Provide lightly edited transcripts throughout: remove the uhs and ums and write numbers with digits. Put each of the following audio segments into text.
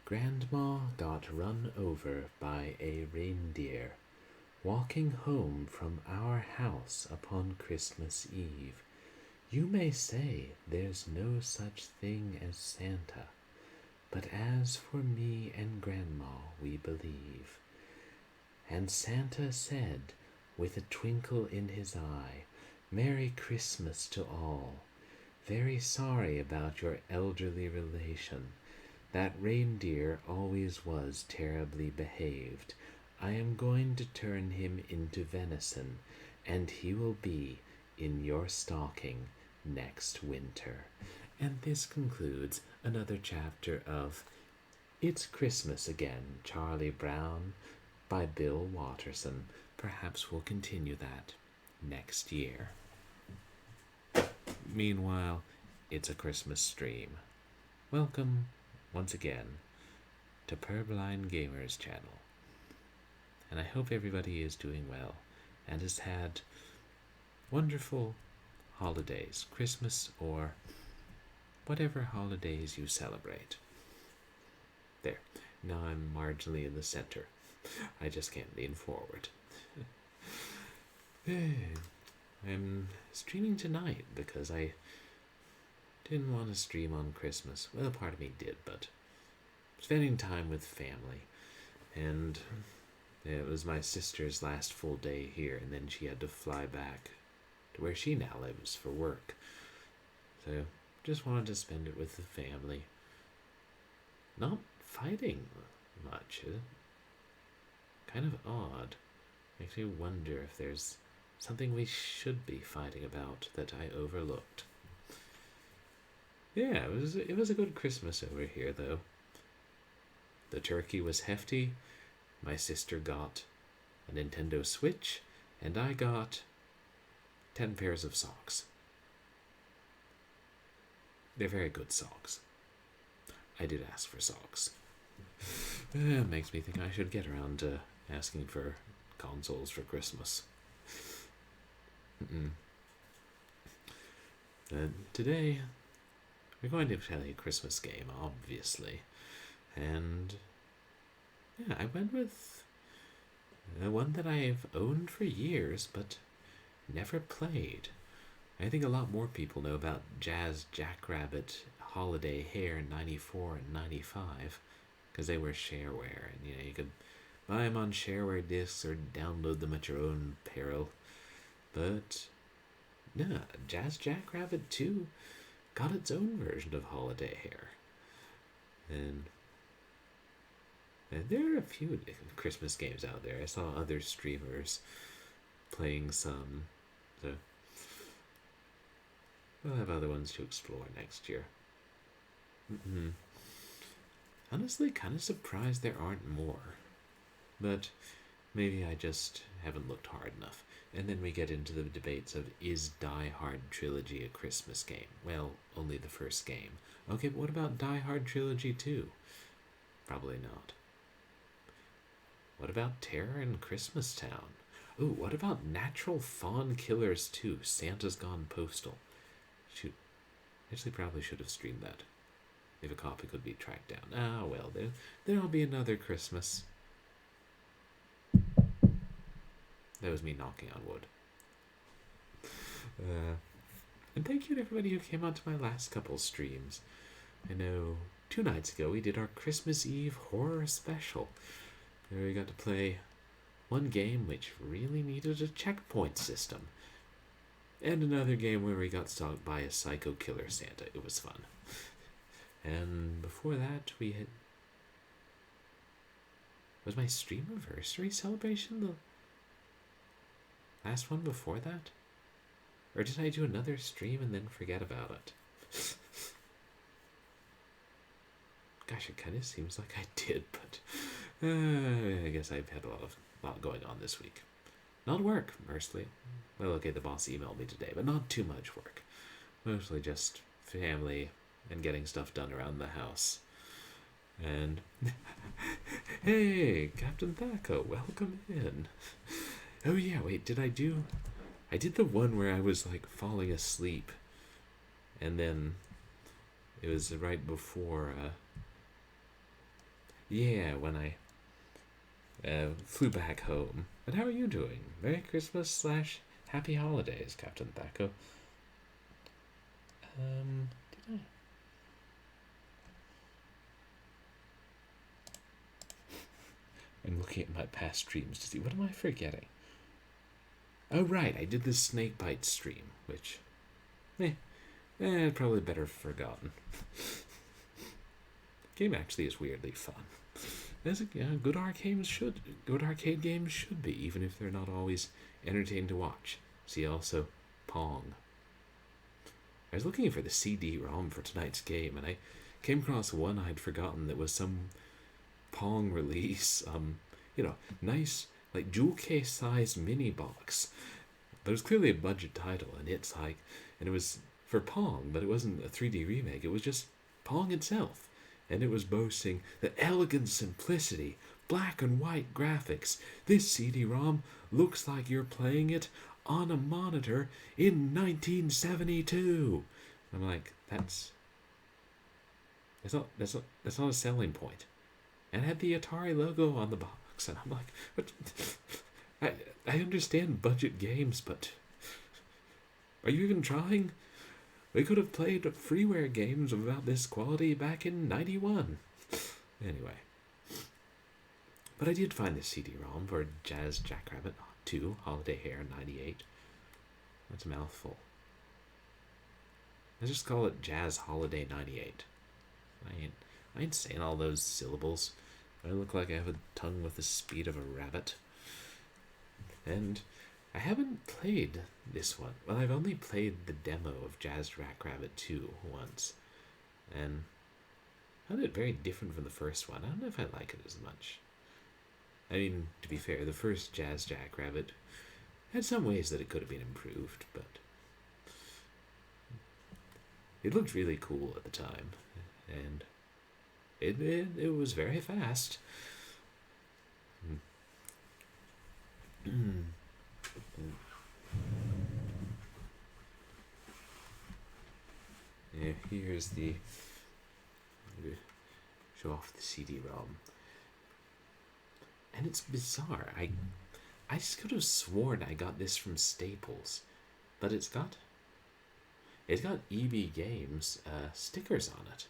Grandma got run over by a reindeer walking home from our house upon Christmas Eve. You may say there's no such thing as Santa, but as for me and Grandma, we believe. And Santa said, with a twinkle in his eye, Merry Christmas to all. Very sorry about your elderly relation. That reindeer always was terribly behaved. I am going to turn him into venison, and he will be in your stocking next winter. And this concludes another chapter of It's Christmas Again, Charlie Brown by Bill Watterson. Perhaps we'll continue that next year. Meanwhile, it's a Christmas stream. Welcome once again to Purblind Gamer's channel. And I hope everybody is doing well and has had wonderful holidays, Christmas or whatever holidays you celebrate. There, now I'm marginally in the center. I just can't lean forward. I'm streaming tonight because I didn't want to stream on Christmas. Well, part of me did, but spending time with family. And it was my sister's last full day here, and then she had to fly back to where she now lives for work. So just wanted to spend it with the family. Not fighting much. Kind of odd. Makes me wonder if there's something we should be fighting about that I overlooked. Yeah, it was a good Christmas over here, though. The turkey was hefty. My sister got a Nintendo Switch, and I got 10 pairs of socks. They're very good socks. I did ask for socks. It makes me think I should get around to asking for consoles for Christmas. Today, we're going to play a Christmas game, obviously. And yeah, I went with one that I've owned for years, but never played. I think a lot more people know about Jazz Jackrabbit, Holiday Hare 94 and 95, because they were shareware, and you could buy them on shareware discs or download them at your own peril. But yeah, Jazz Jackrabbit 2 got its own version of Holiday Hare. And there are a few Christmas games out there. I saw other streamers playing some, so we'll have other ones to explore next year. Honestly, kind of surprised there aren't more. But maybe I just haven't looked hard enough. And then we get into the debates of, is Die Hard Trilogy a Christmas game? Well, only the first game. Okay, but what about Die Hard Trilogy 2? Probably not. What about Terror in Christmas Town? Ooh, what about Natural Fawn Killers 2, Santa's Gone Postal? Shoot, actually probably should have streamed that. If a copy could be tracked down. Ah, well, there'll be another Christmas. That was me knocking on wood. And thank you to everybody who came on to my last couple streams. I know 2 nights ago we did our Christmas Eve horror special, where we got to play one game which really needed a checkpoint system, and another game where we got stalked by a psycho killer Santa. It was fun. And before that we had... Was my streamiversary celebration the last one before that? Or did I do another stream and then forget about it? Gosh, it kind of seems like I did, but I guess I've had a lot going on this week. Not work, mostly. Well, okay, the boss emailed me today, but not too much work. Mostly just family and getting stuff done around the house. And hey, Captain Thaco, welcome in. Oh yeah, wait, I did the one where I was like falling asleep, and then it was right before Yeah, when I flew back home. But how are you doing? Merry Christmas slash Happy Holidays, Captain Thaco. Did I? I'm looking at my past streams to see, what am I forgetting? Oh, right, I did this snakebite stream, which, probably better forgotten. Game actually is weirdly fun. As good arcade games should be, even if they're not always entertaining to watch. See also Pong. I was looking for the CD-ROM for tonight's game, and I came across one I'd forgotten that was some Pong release. Nice, like, jewel case sized mini box. But it was clearly a budget title, and it was for Pong, but it wasn't a 3D remake. It was just Pong itself. And it was boasting the elegant simplicity, black and white graphics. This CD-ROM looks like you're playing it on a monitor in 1972. I'm like, that's not a selling point. And it had the Atari logo on the box, and I'm like, but I understand budget games, but are you even trying? We could have played freeware games of about this quality back in 91. Anyway. But I did find this CD-ROM for Jazz Jackrabbit 2, Holiday Hare 98. That's a mouthful. Let's just call it Jazz Holiday 98. I ain't saying all those syllables. I look like I have a tongue with the speed of a rabbit. And I haven't played this one. Well, I've only played the demo of Jazz Jackrabbit 2 once. And I found it very different from the first one. I don't know if I like it as much. I mean, to be fair, the first Jazz Jackrabbit had some ways that it could have been improved, but it looked really cool at the time. And it was very fast. Yeah, here's the show off the CD-ROM, and it's bizarre. I just could have sworn I got this from Staples, but it's got EB Games stickers on it.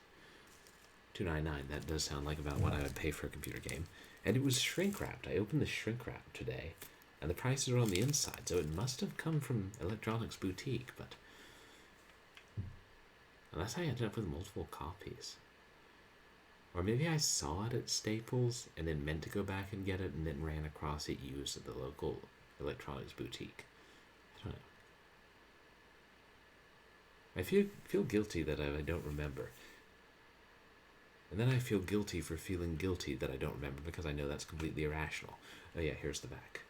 $2.99. That does sound like about what I would pay for a computer game, and it was shrink wrapped. I opened the shrink wrap today. And the prices are on the inside, so it must have come from Electronics Boutique, but unless I ended up with multiple copies. Or maybe I saw it at Staples and then meant to go back and get it and then ran across it used at the local Electronics Boutique. I don't know. I feel guilty that I don't remember. And then I feel guilty for feeling guilty that I don't remember because I know that's completely irrational. Oh yeah, here's the back.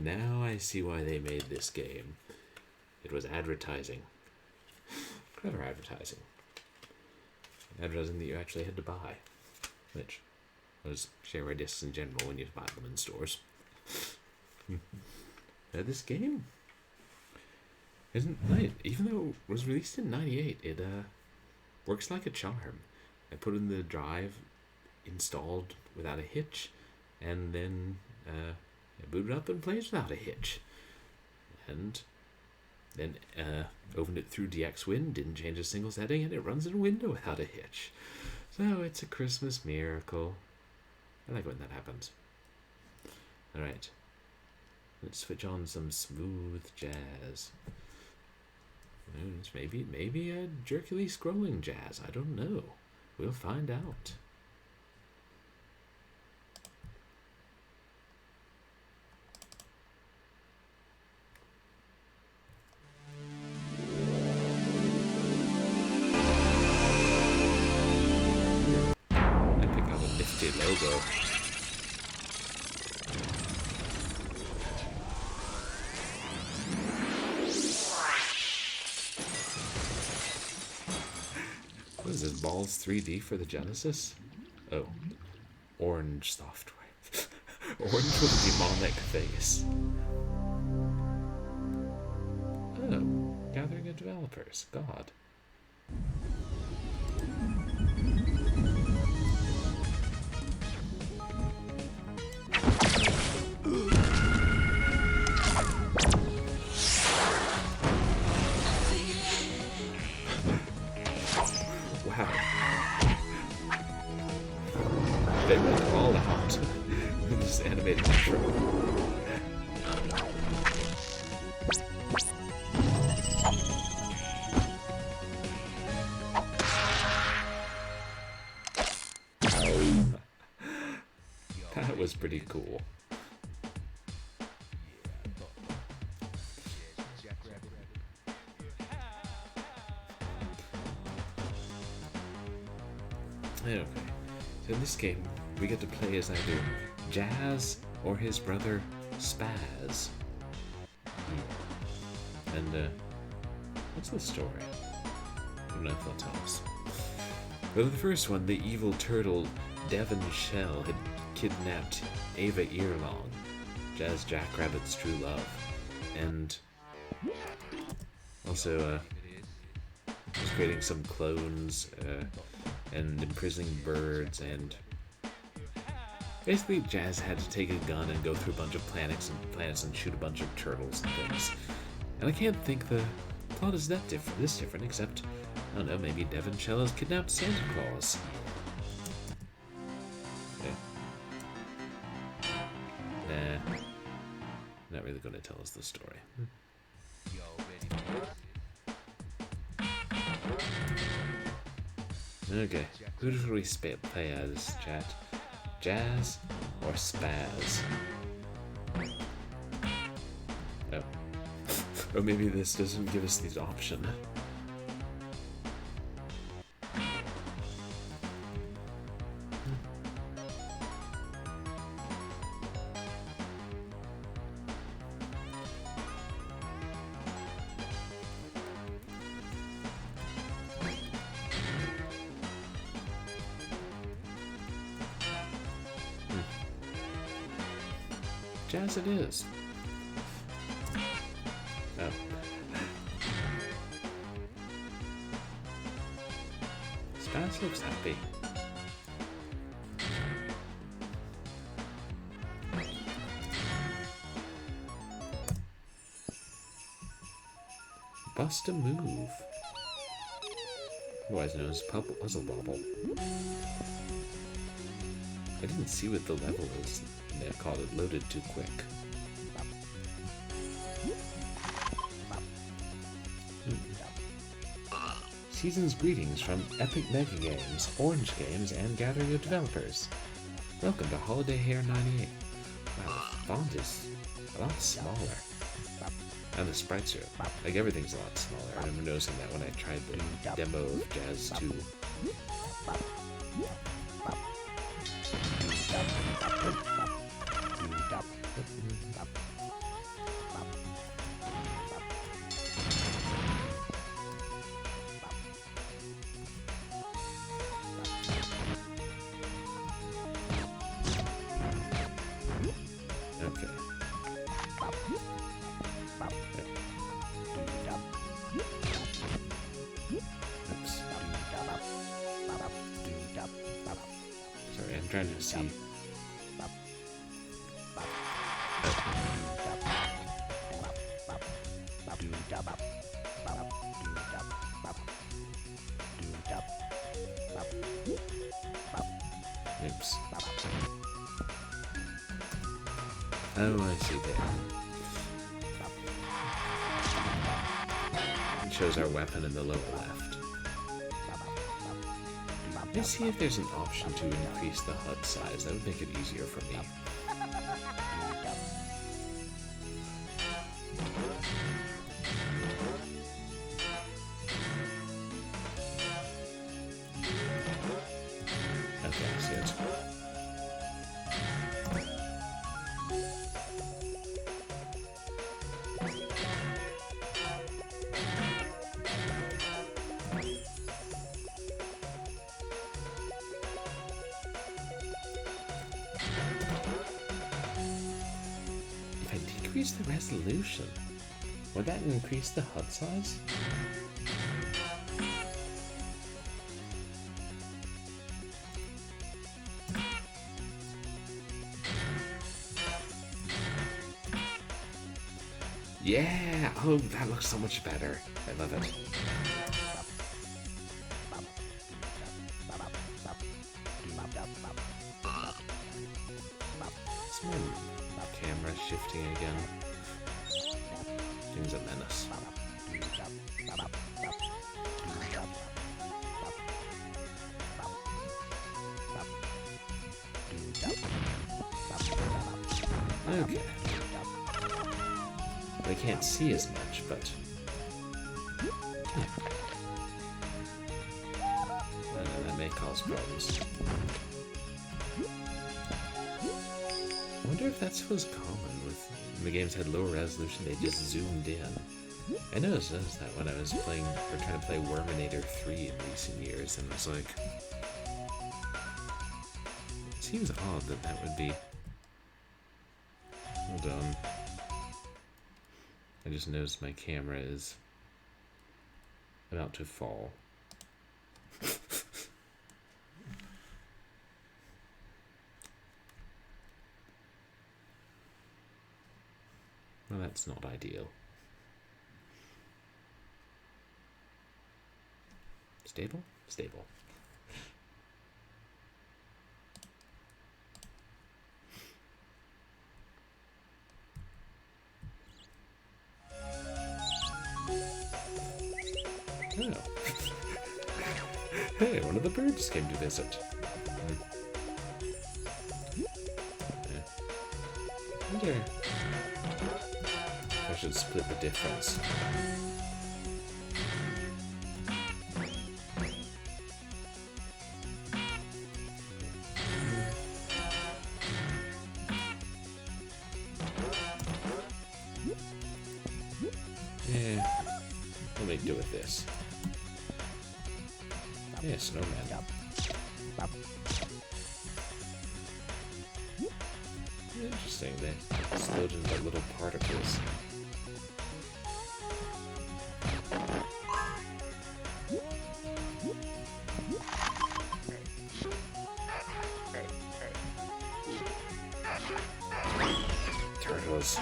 Now I see why they made this game. It was advertising. Clever advertising. Advertising that you actually had to buy. Which was shareware discs in general when you buy them in stores. This game isn't, even though it was released in 98, it works like a charm. I put in the drive, installed without a hitch, and then I booted up and plays without a hitch. And then opened it through DxWin, didn't change a single setting, and it runs in a window without a hitch. So it's a Christmas miracle. I like when that happens. Alright. Let's switch on some smooth jazz. Maybe a jerkily scrolling jazz. I don't know. We'll find out. I pick up a nifty logo. What is this, Balls 3D for the Genesis? Oh, Orange software. Orange with a demonic face. Oh, gathering of developers. God. Wow. They went all out in this animated intro. That was pretty cool. Okay, so in this game, we get to play as either Jazz or his brother Spaz. And, what's the story? I don't know if they'll tell us. Well, in the first one, the evil turtle Devon Shell had kidnapped Ava Earlong, Jazz Jackrabbit's true love, and also was creating some clones and imprisoning birds, and basically Jazz had to take a gun and go through a bunch of planets and shoot a bunch of turtles and things. And I can't think the plot is that different, except, I don't know, maybe Devon Shell has kidnapped Santa Claus. Nah, not really going to tell us the story. Okay, who should we play as, chat? Jazz or Spaz? Oh. Or maybe this doesn't give us the option. Jazz it is. Oh. Spaz looks happy. Bust a move. Otherwise known as Puzzle Bobble. I didn't see what the level is. They called it loaded too quick. Season's greetings from Epic Mega Games, Orange Games, and Gathering of Developers. Welcome to Holiday Hare 98. Wow, the font is a lot smaller. And the sprites are, like, everything's a lot smaller. I remember noticing that when I tried the demo of Jazz 2. Trying to see. Oops. Oh, I see there. It shows our weapon in the lower left. Let's see if there's an option to increase the HUD size. That would make it easier for me. Okay, I see it. increase the resolution. Would that increase the HUD size? Yeah! Oh, that looks so much better. I love it. Is my camera shifting again? Thing's a menace. Okay. I can't see as much, but that may cause problems. I wonder if that's what's common with when the games had lower resolution, they just zoomed in. I noticed that when I was playing or trying to play Terminator 3 in recent years, and I was like, it seems odd that that would be. Hold on. I just noticed my camera is about to fall. Well, that's not ideal. Stable? Stable. Oh. Hey, one of the birds came to visit. I wonder if I should split the difference. Yeah, we'll make do with this. Yeah, snowman. Interesting, they explode into little particles. Turtles.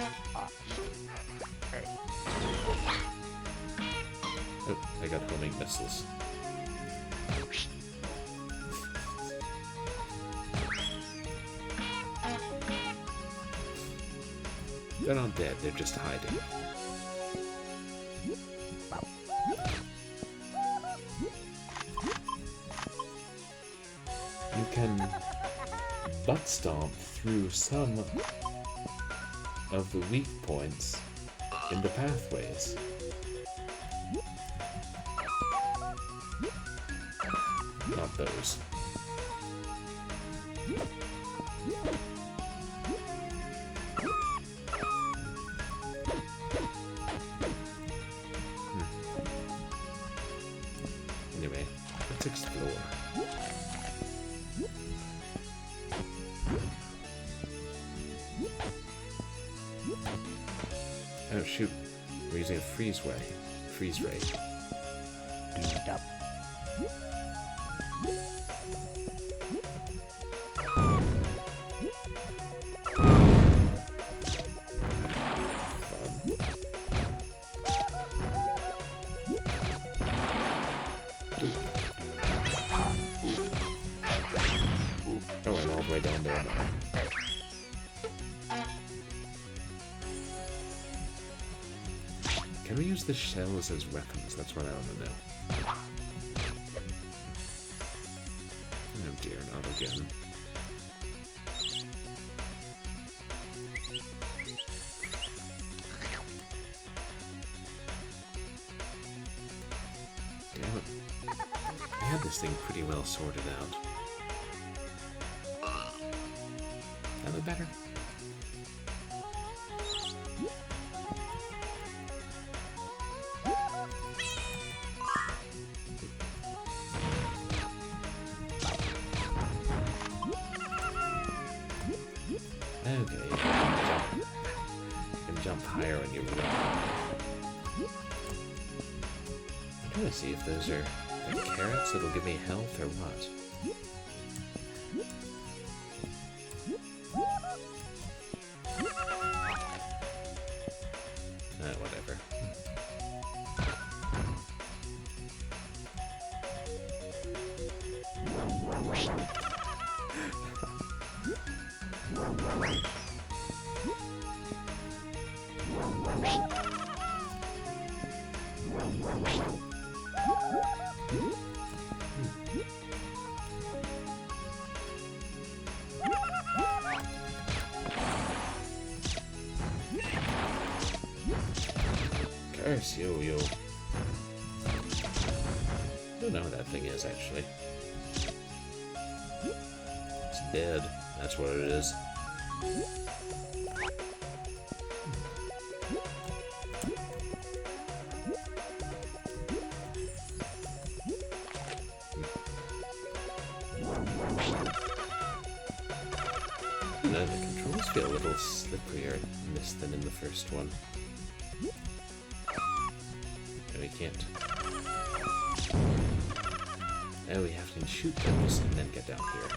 Oh, I got homing missiles. They're not dead, they're just hiding. You can butt stomp through some of the weak points in the pathways. Not those. Anyway, let's explore. Oh shoot, we're using a freeze ray. Oh, I'm all the way down there now. Can we use the shells as weapons? That's what I want to know. Oh dear, not again. Damn it. I had this thing pretty well sorted out. That look better? jump higher when you run. I'm trying to see if those are carrots that'll give me health or what. Whatever. Curse you. I don't know what that thing is, actually. It's dead. That's what it is. No, the controls feel a little slipperier in this than in the first one. No, we can't. Oh, we have to shoot those and then get down here.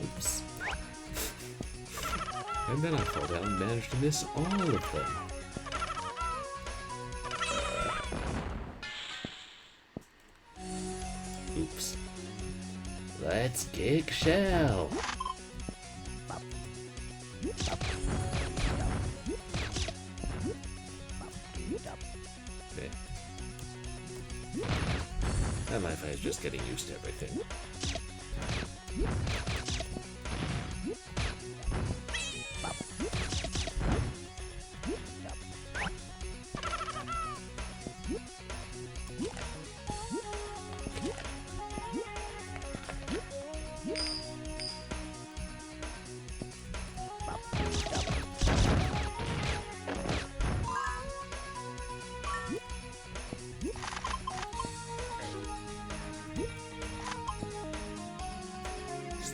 Oops. And then I fall down and manage to miss all of them. Oops. Let's kick shell. Okay. That life is just getting used to everything.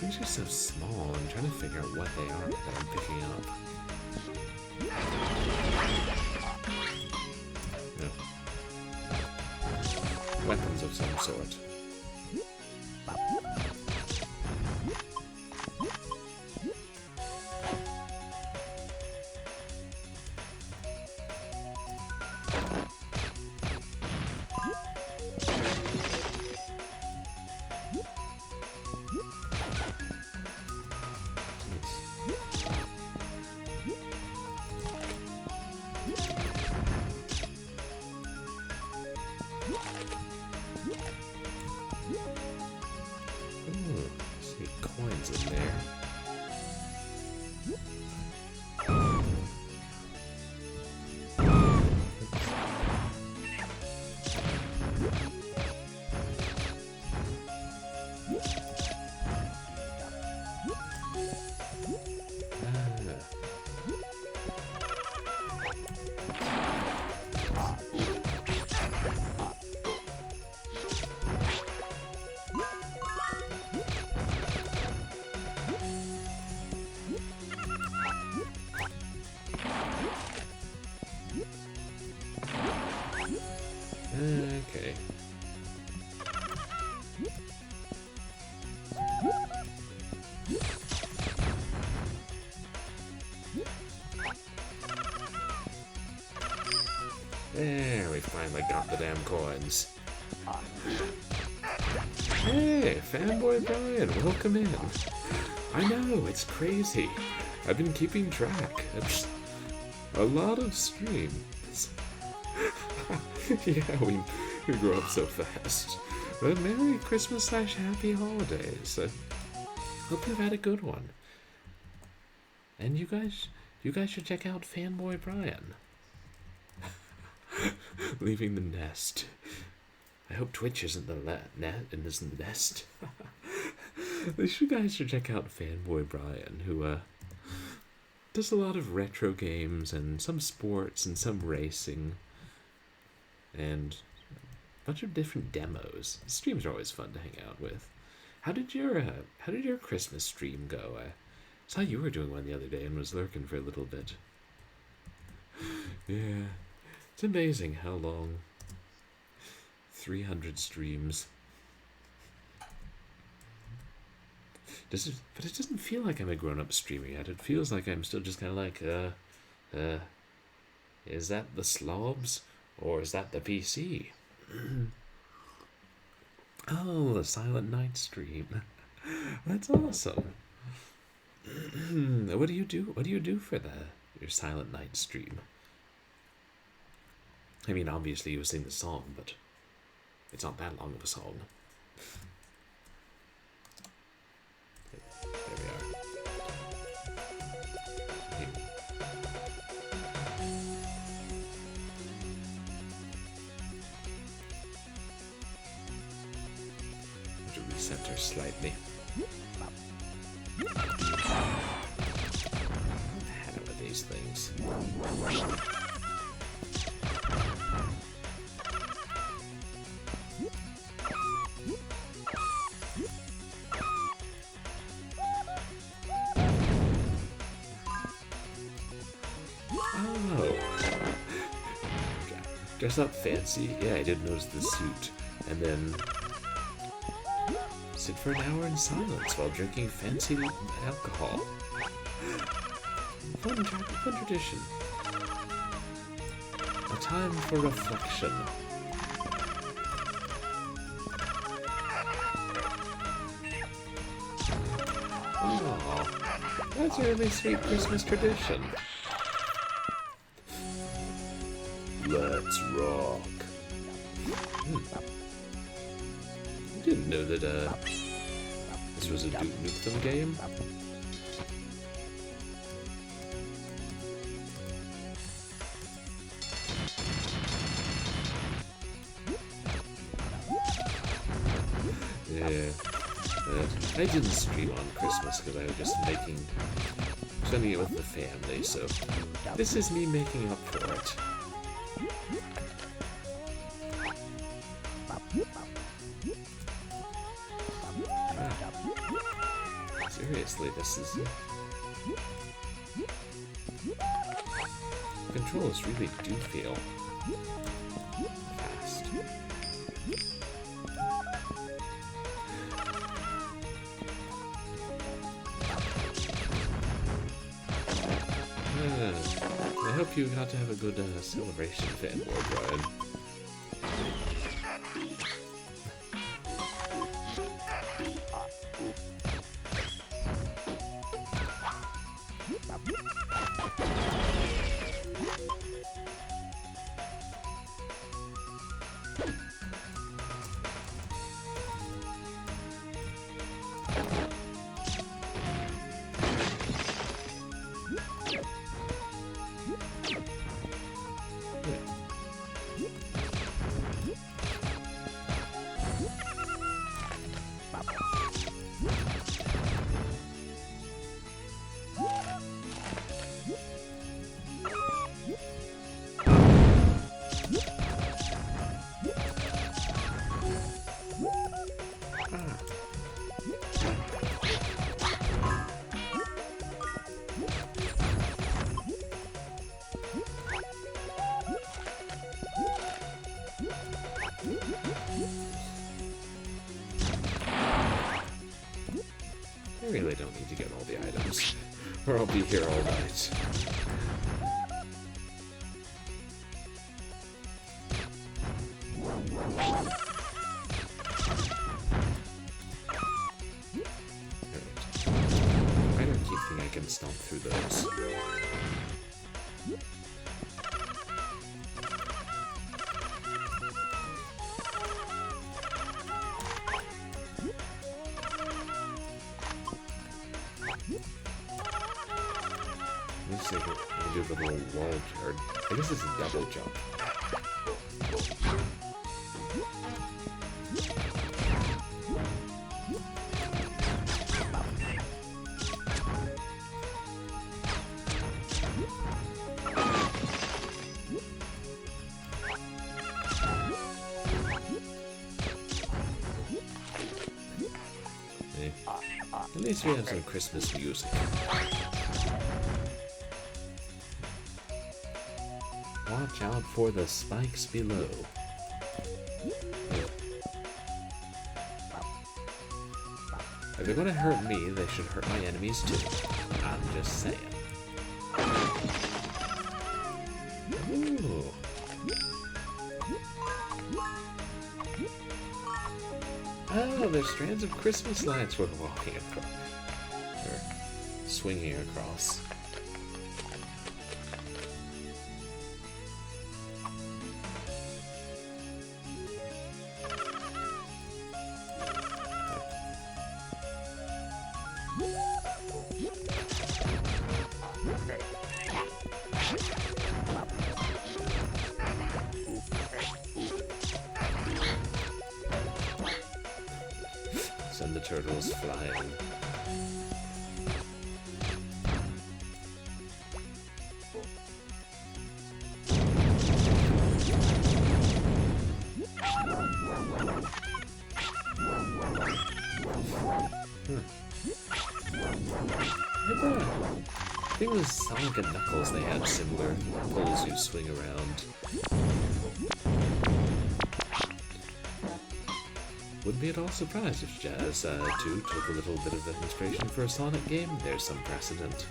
These are so small, I'm trying to figure out what they are that I'm picking up. No. Weapons of some sort. Coins in there. Okay. There, we finally got the damn coins. Hey, Fanboy Brian, welcome in. I know, it's crazy. I've been keeping track. It's a lot of streams. Yeah, we grow up so fast. But Merry Christmas / Happy Holidays. Hope you've had a good one. And you guys should check out Fanboy Brian. Leaving the nest. I hope Twitch isn't the nest. You guys should check out Fanboy Brian, who does a lot of retro games and some sports and some racing and a bunch of different demos. Streams are always fun to hang out with. How did your Christmas stream go? I saw you were doing one the other day and was lurking for a little bit. Yeah, it's amazing how long 300 streams. But it doesn't feel like I'm a grown-up streamer yet. It feels like I'm still just kind of like, is that the slobs or is that the PC? Oh, the Silent Night stream. That's awesome. What do you do? What do you do for your Silent Night stream? I mean, obviously you sing the song, but it's not that long of a song. There we are. To recenter slightly. What the hell are these things? Dress up fancy? Yeah, I did notice the suit. And then sit for an hour in silence while drinking fancy alcohol. Fun tradition. A time for reflection. Oh, that's a really sweet Christmas tradition. Let's rock. I didn't know that this was a Duke Nukem game. Yeah. I didn't stream on Christmas because I was just spending it with the family, so this is me making up for it. Seriously, this is... Controls really do feel fast. I hope you got to have a good celebration, Fanboy Brian. I really don't need to get all the items, or I'll be here all night. I don't keep thinking I can stomp through those. Let's see if we do the little wall card. I guess it's a double jump. Eh. At least we have some Christmas music. Watch out for the spikes below. If they're gonna hurt me, they should hurt my enemies too. I'm just saying. Ooh. Oh, there's strands of Christmas lights we're walking across. Or swinging across. Send the turtles flying. I think it was Sonic and Knuckles, they had similar poles you swing around. Wouldn't be at all surprised if Jazz 2 took a little bit of inspiration for a Sonic game. There's some precedent.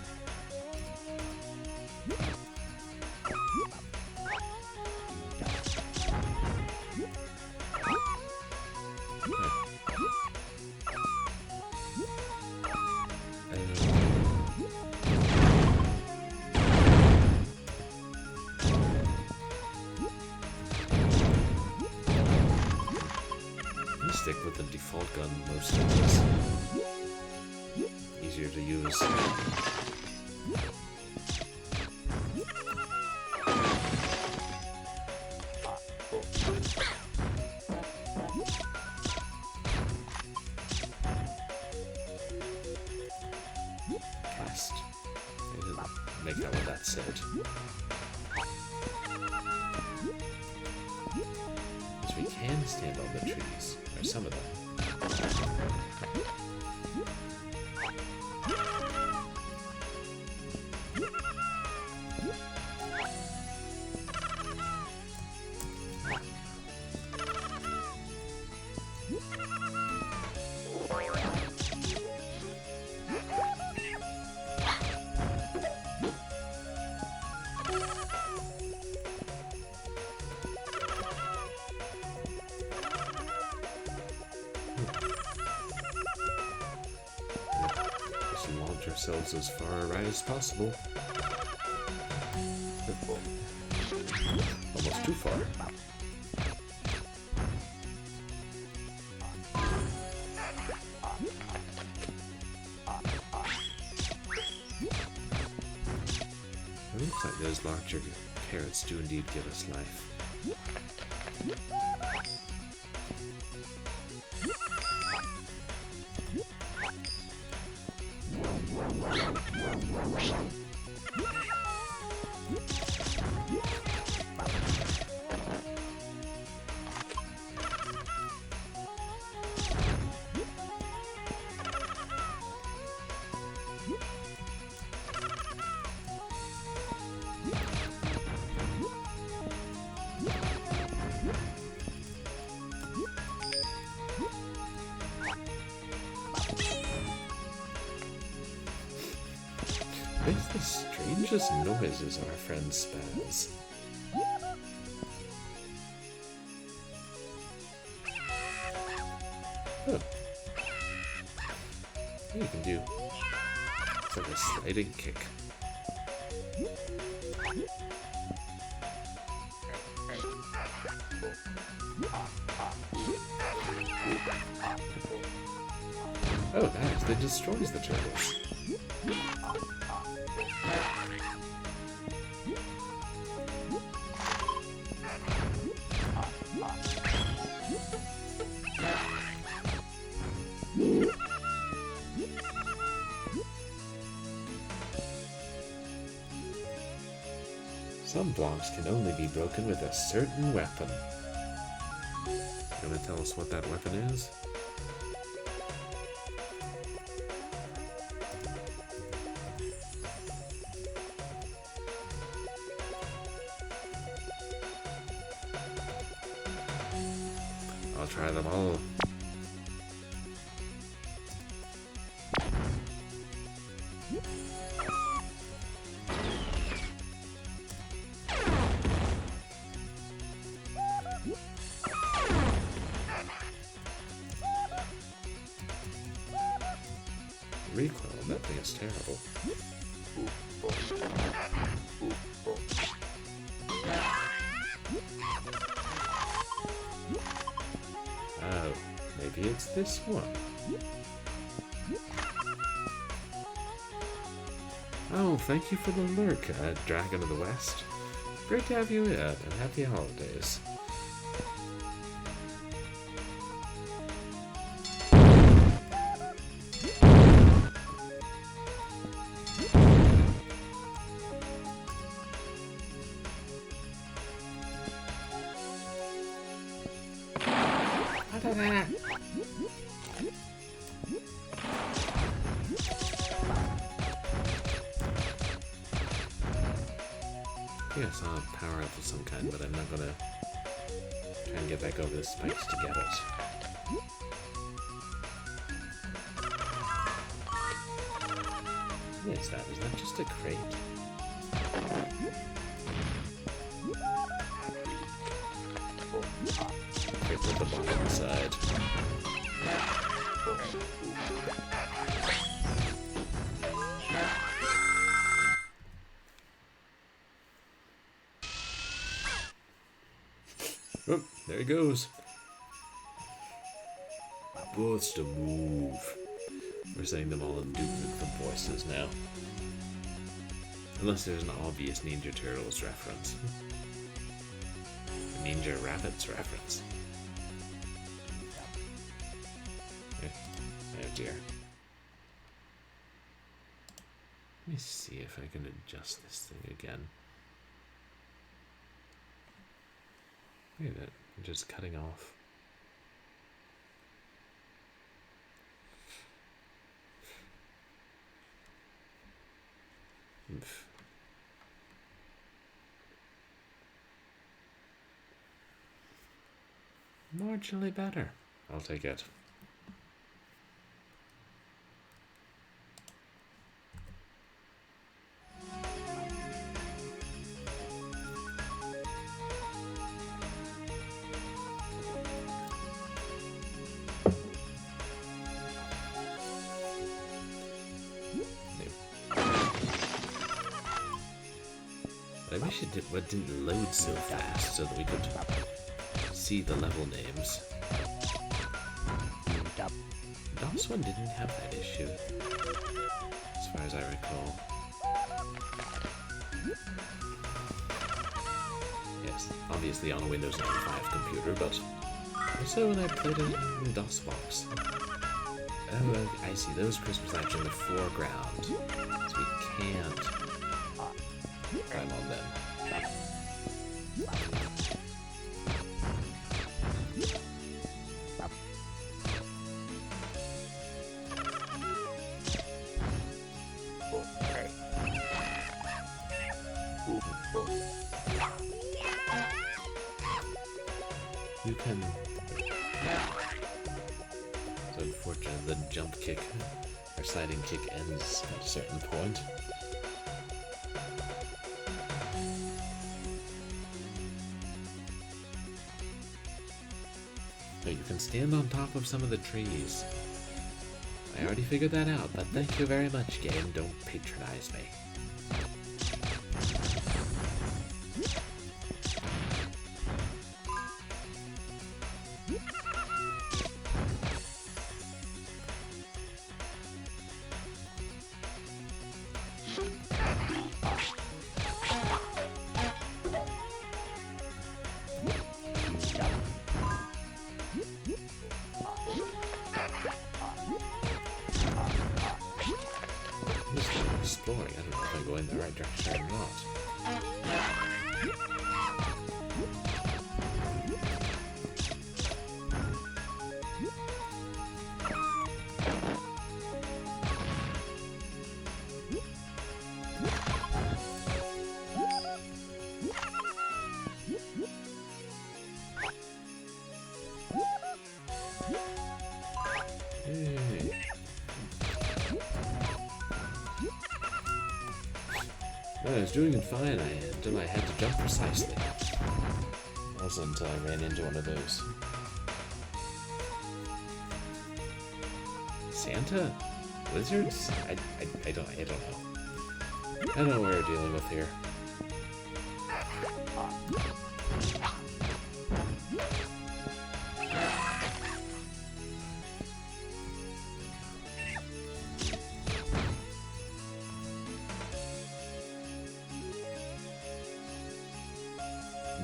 Stick with the default gun most times. Easier to use. Cast. I didn't make out what that said. Because we can stand on the trees. Or some of them. Launch ourselves as far right as possible. Almost too far. It looks like those larger carrots do indeed give us life. Makes the strangest noises, our friend Spaz. Oh. You can do. It's like a sliding kick. Oh, that actually destroys the turtles. Some blocks can only be broken with a certain weapon. You wanna tell us what that weapon is? try them all. Recoil, that thing is terrible. Oh, maybe it's this one. Oh, thank you for the lurk, Dragon of the West. Great to have you in, and happy holidays. Yes, I'll power up of some kind, but I'm not gonna try and get back over the spikes to get it. What is that? Is that just a crate? Crate with the bottom inside. Oh, there he goes. What's the move? We're saying them all in duplicate voices now. Unless there's an obvious Ninja Turtles reference. A Ninja Rabbits reference. Oh dear. Let me see if I can adjust this thing again. Wait a minute, I'm just cutting off. Oof. Marginally better. I'll take it. I wish it didn't load so fast so that we could see the level names. DOS one didn't have that issue, as far as I recall. Yes, obviously on a Windows 95 computer, but also when I played it in DOSBox. Oh, I see, those Christmas lights in the foreground, so we can't climb on them. You can... It's unfortunate the jump kick, or sliding kick ends at a certain point. But you can stand on top of some of the trees. I already figured that out, but thank you very much, game. Don't patronize me. Exploring. I don't know if I'm going in the right direction or not. I was doing fine until I had to jump precisely. Also until I ran into one of those. Santa? Lizards? I don't know. I don't know what we're dealing with here.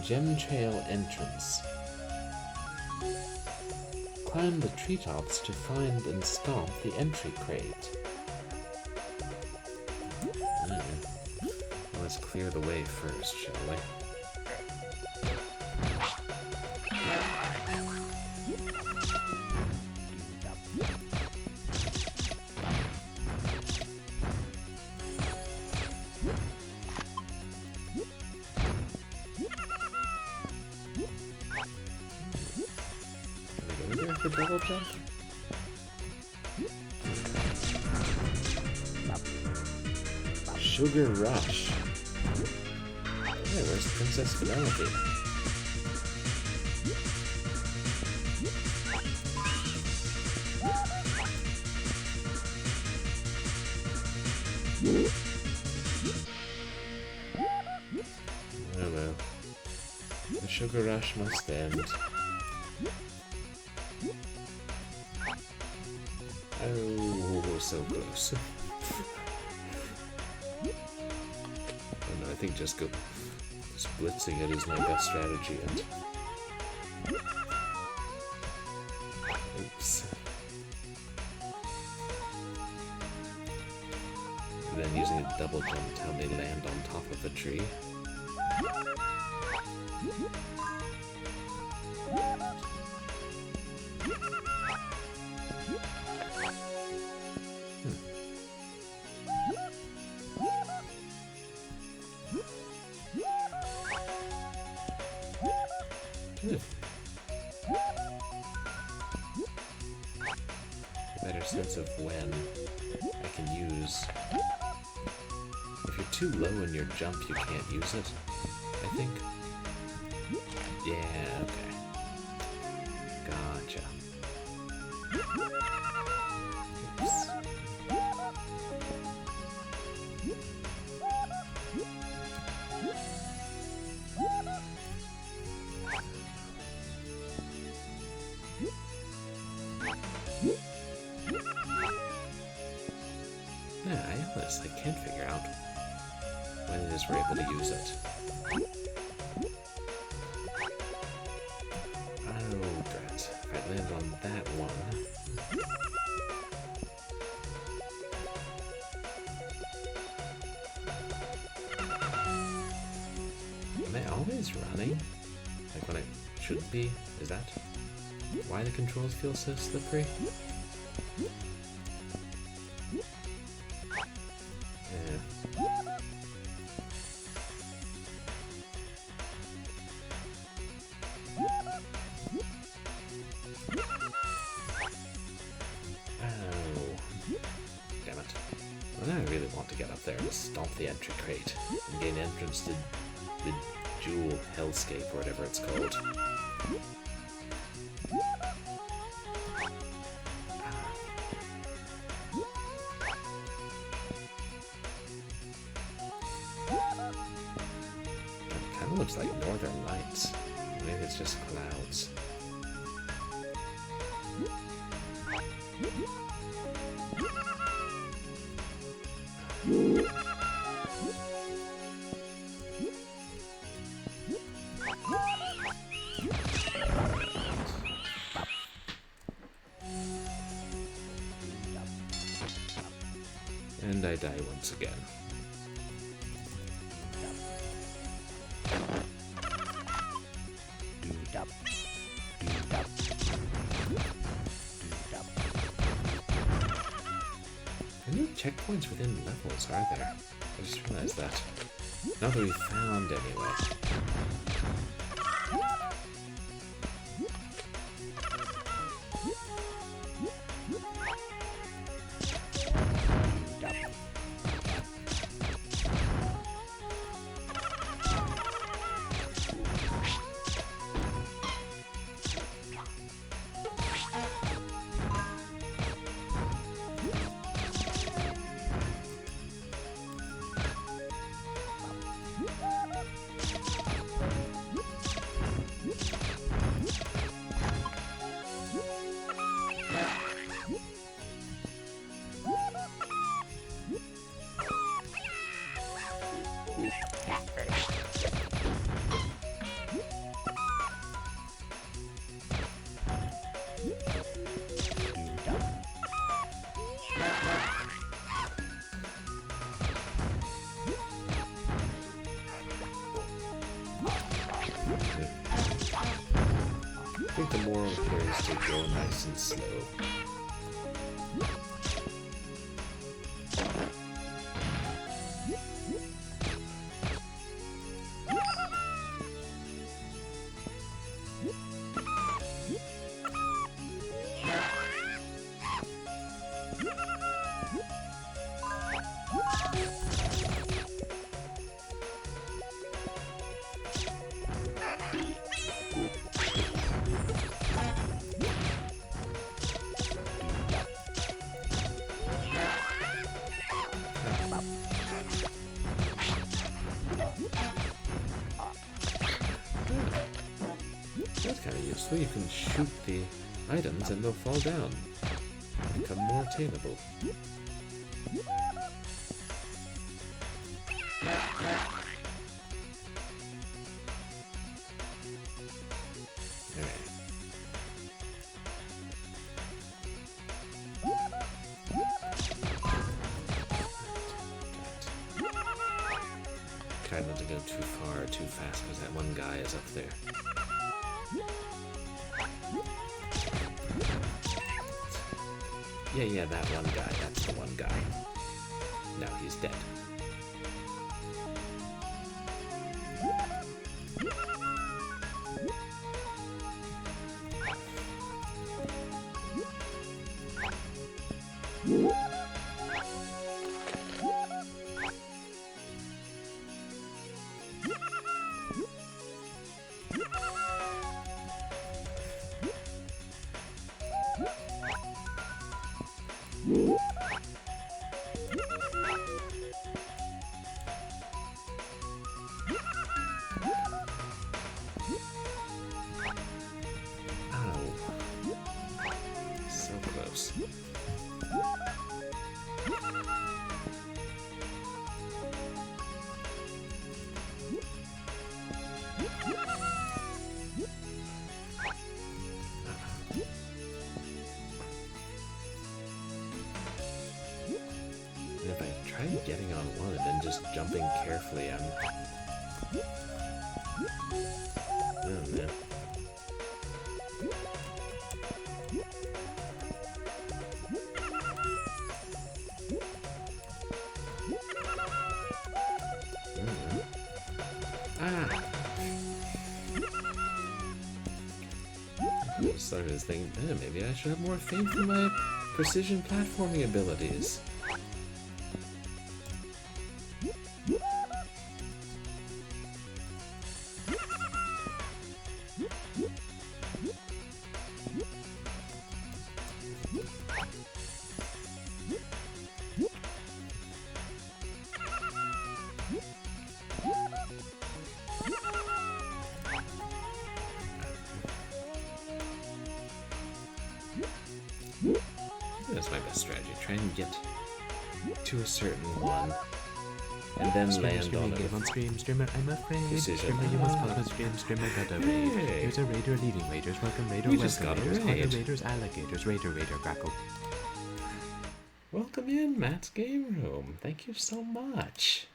Gem Trail entrance. Climb the treetops to find and stomp the entry crate. Let's clear the way first, shall we? Double jump? Sugar Rush. Hey, where's Princess Penelope? Oh well. The Sugar Rush must end. Oh, so close. Oh no, I think just blitzing it is my best strategy, and oops. And then using a double jump how they land on top of a tree. Better sense of when I can use. If you're too low in your jump, you can't use it, I think. Yeah, okay. Gotcha. Oops. Yeah, I honestly can't figure out when it is we're able to use it. Oh, drat. If I land on that one... Am I always running? Like when I shouldn't be? Is that why the controls feel so slippery? There and stomp the entry crate and gain entrance to the Jewel Hellscape or whatever it's called. It kind of looks like Northern Lights. Maybe it's just clouds. And I die once again. Any checkpoints within levels, are there? I just realized that. Not that we found anyway. moral here is to go nice and slow. That's kind of useful. You can shoot the items and they'll fall down. Become more attainable. Try not to go too far or too fast because that one guy is up there. Yeah, that one guy. That's the one guy. Now he's dead. If I try getting on one and then just jumping carefully, oh man. I started to think, maybe I should have more faith in my precision platforming abilities. That's my best strategy. Try and get to a certain one, and then land on it. Game on stream, streamer, I'm afraid. Decision. Streamer, you must pop a stream, streamer, got a raid. Hey. Here's a raider leading raiders, welcome raider, We welcome just got a raiders, raid. honor raiders, alligators, raider, crackle. Welcome in, Matt's Game Room. Thank you so much.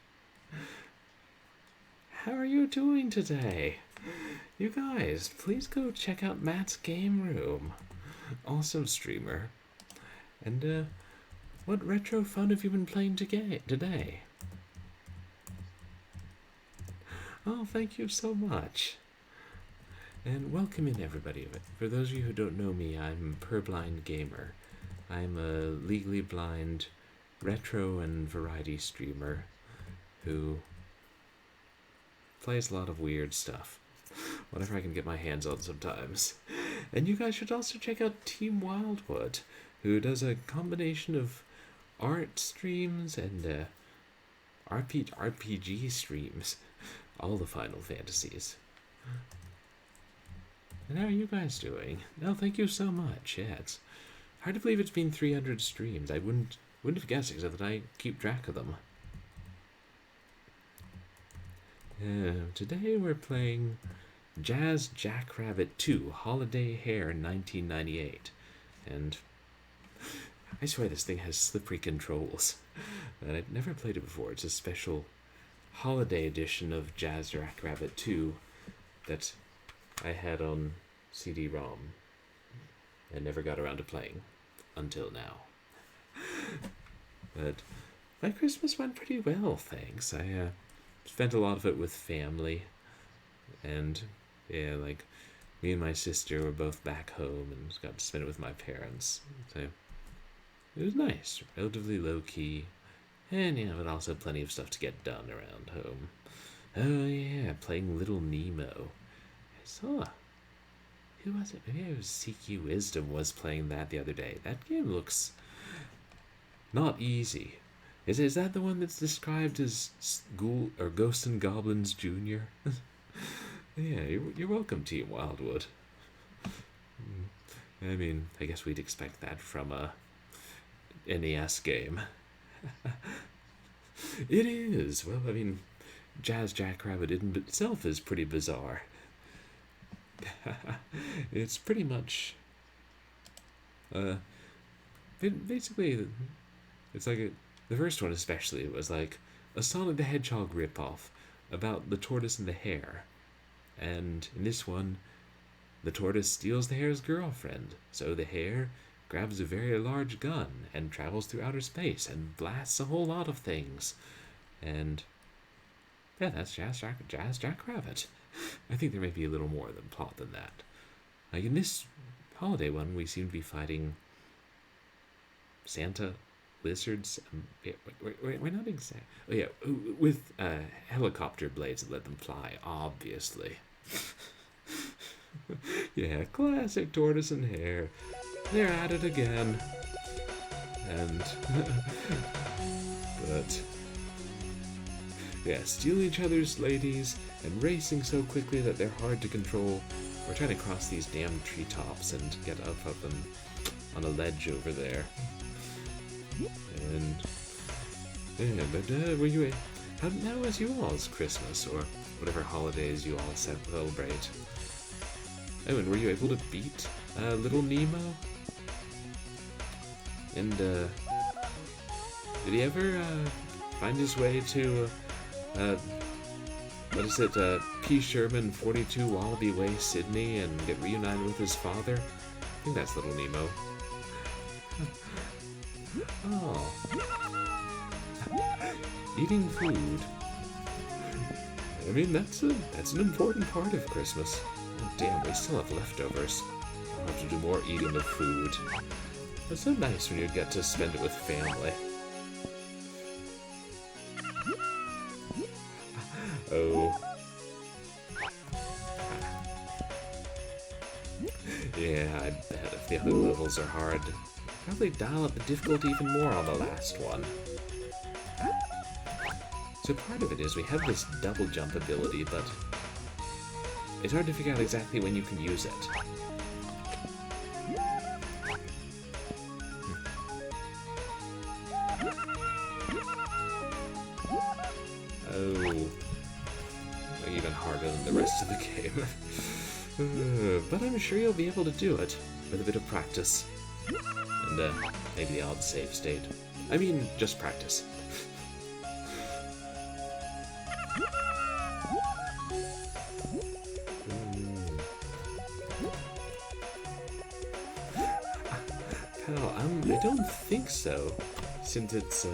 How are you doing today? You guys, please go check out Matt's Game Room. Awesome streamer. And, what retro fun have you been playing today? Oh, thank you so much. And welcome in, everybody. For those of you who don't know me, I'm Purblind Gamer. I'm a legally blind retro and variety streamer who plays a lot of weird stuff. Whatever I can get my hands on sometimes. And you guys should also check out Team Wildwood, who does a combination of art streams and RPG streams. All the Final Fantasies. And how are you guys doing? No, thank you so much. Yeah, it's hard to believe it's been 300 streams. I wouldn't have guessed, except that I keep track of them. Today we're playing Jazz Jackrabbit 2, Holiday Hare 1998. And I swear this thing has slippery controls. And I'd never played it before. It's a special holiday edition of Jazz Jackrabbit 2 that I had on CD-ROM and never got around to playing until now. But my Christmas went pretty well, thanks. I spent a lot of it with family, and yeah, like me and my sister were both back home and got to spend it with my parents. So it was nice, relatively low key, and but also plenty of stuff to get done around home. Oh yeah, playing Little Nemo. I saw. Who was it? Maybe it was CQ Wisdom was playing that the other day. That game looks not easy. Is that the one that's described as Ghoul or Ghosts and Goblins Jr.? Yeah, you're welcome, Team Wildwood. I mean, I guess we'd expect that from a NES game. It is. Well, I mean, Jazz Jackrabbit in itself is pretty bizarre. It's pretty much basically it's like the first one especially was like a Sonic the Hedgehog ripoff about the tortoise and the hare, and in this one the tortoise steals the hare's girlfriend, so the hare grabs a very large gun and travels through outer space and blasts a whole lot of things. And yeah, that's Jazz Jackrabbit. I think there may be a little more than plot than that. Like in this holiday one, we seem to be fighting Santa, lizards. We're not exact. Oh yeah, with helicopter blades that let them fly, obviously. Yeah, classic tortoise and hare. They're at it again. And but yeah, stealing each other's ladies and racing so quickly that they're hard to control. We're trying to cross these damn treetops and get up them on a ledge over there. And yeah, but were you? How was you all's Christmas or whatever holidays you all celebrate? Oh, and were you able to beat Little Nemo? And did he ever find his way to what is it, P. Sherman 42 Wallaby Way, Sydney, and get reunited with his father? I think that's Little Nemo. Oh. Eating food. I mean, that's an important part of Christmas. Oh, damn, we still have leftovers. I'll have to do more eating of food. It's so nice when you get to spend it with family. Oh. Yeah, I bet if the other levels are hard, probably dial up the difficulty even more on the last one. So part of it is we have this double jump ability, but it's hard to figure out exactly when you can use it. Oh, even harder than the rest of the game. But I'm sure you'll be able to do it with a bit of practice. And maybe the odd save state. I mean, just practice. Pal, I don't think so, since it's,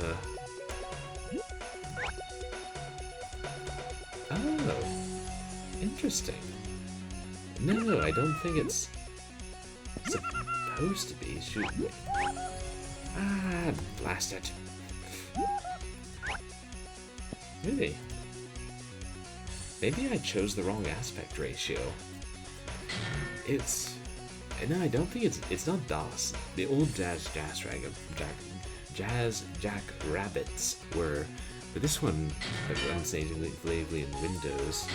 Oh, interesting. No, I don't think it's supposed to be. Shoot. Ah, blast it. Really? Maybe I chose the wrong aspect ratio. No, I don't think it's not DOS. The old Jazz Jackrabbits were, but this one runs natively in Windows.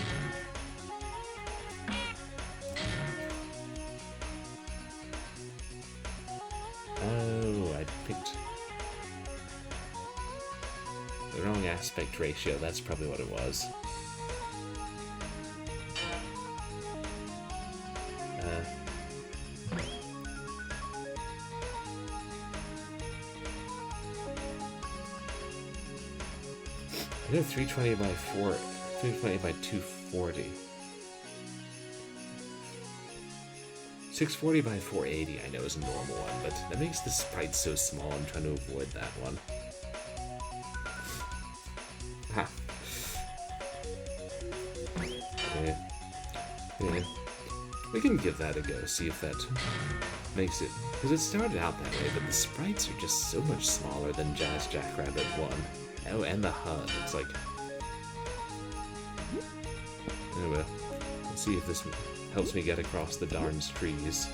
Oh, I picked the wrong aspect ratio. That's probably what it was. I know 320 by 320 by 240. 640 by 480 I know is a normal one, but that makes the sprites so small. I'm trying to avoid that one. Ha. Yeah. We can give that a go, see if that makes it... Because it started out that way, but the sprites are just so much smaller than Jazz Jackrabbit 1. Oh, and the HUD. It's like... Anyway, let's see if this helps me get across the darn trees.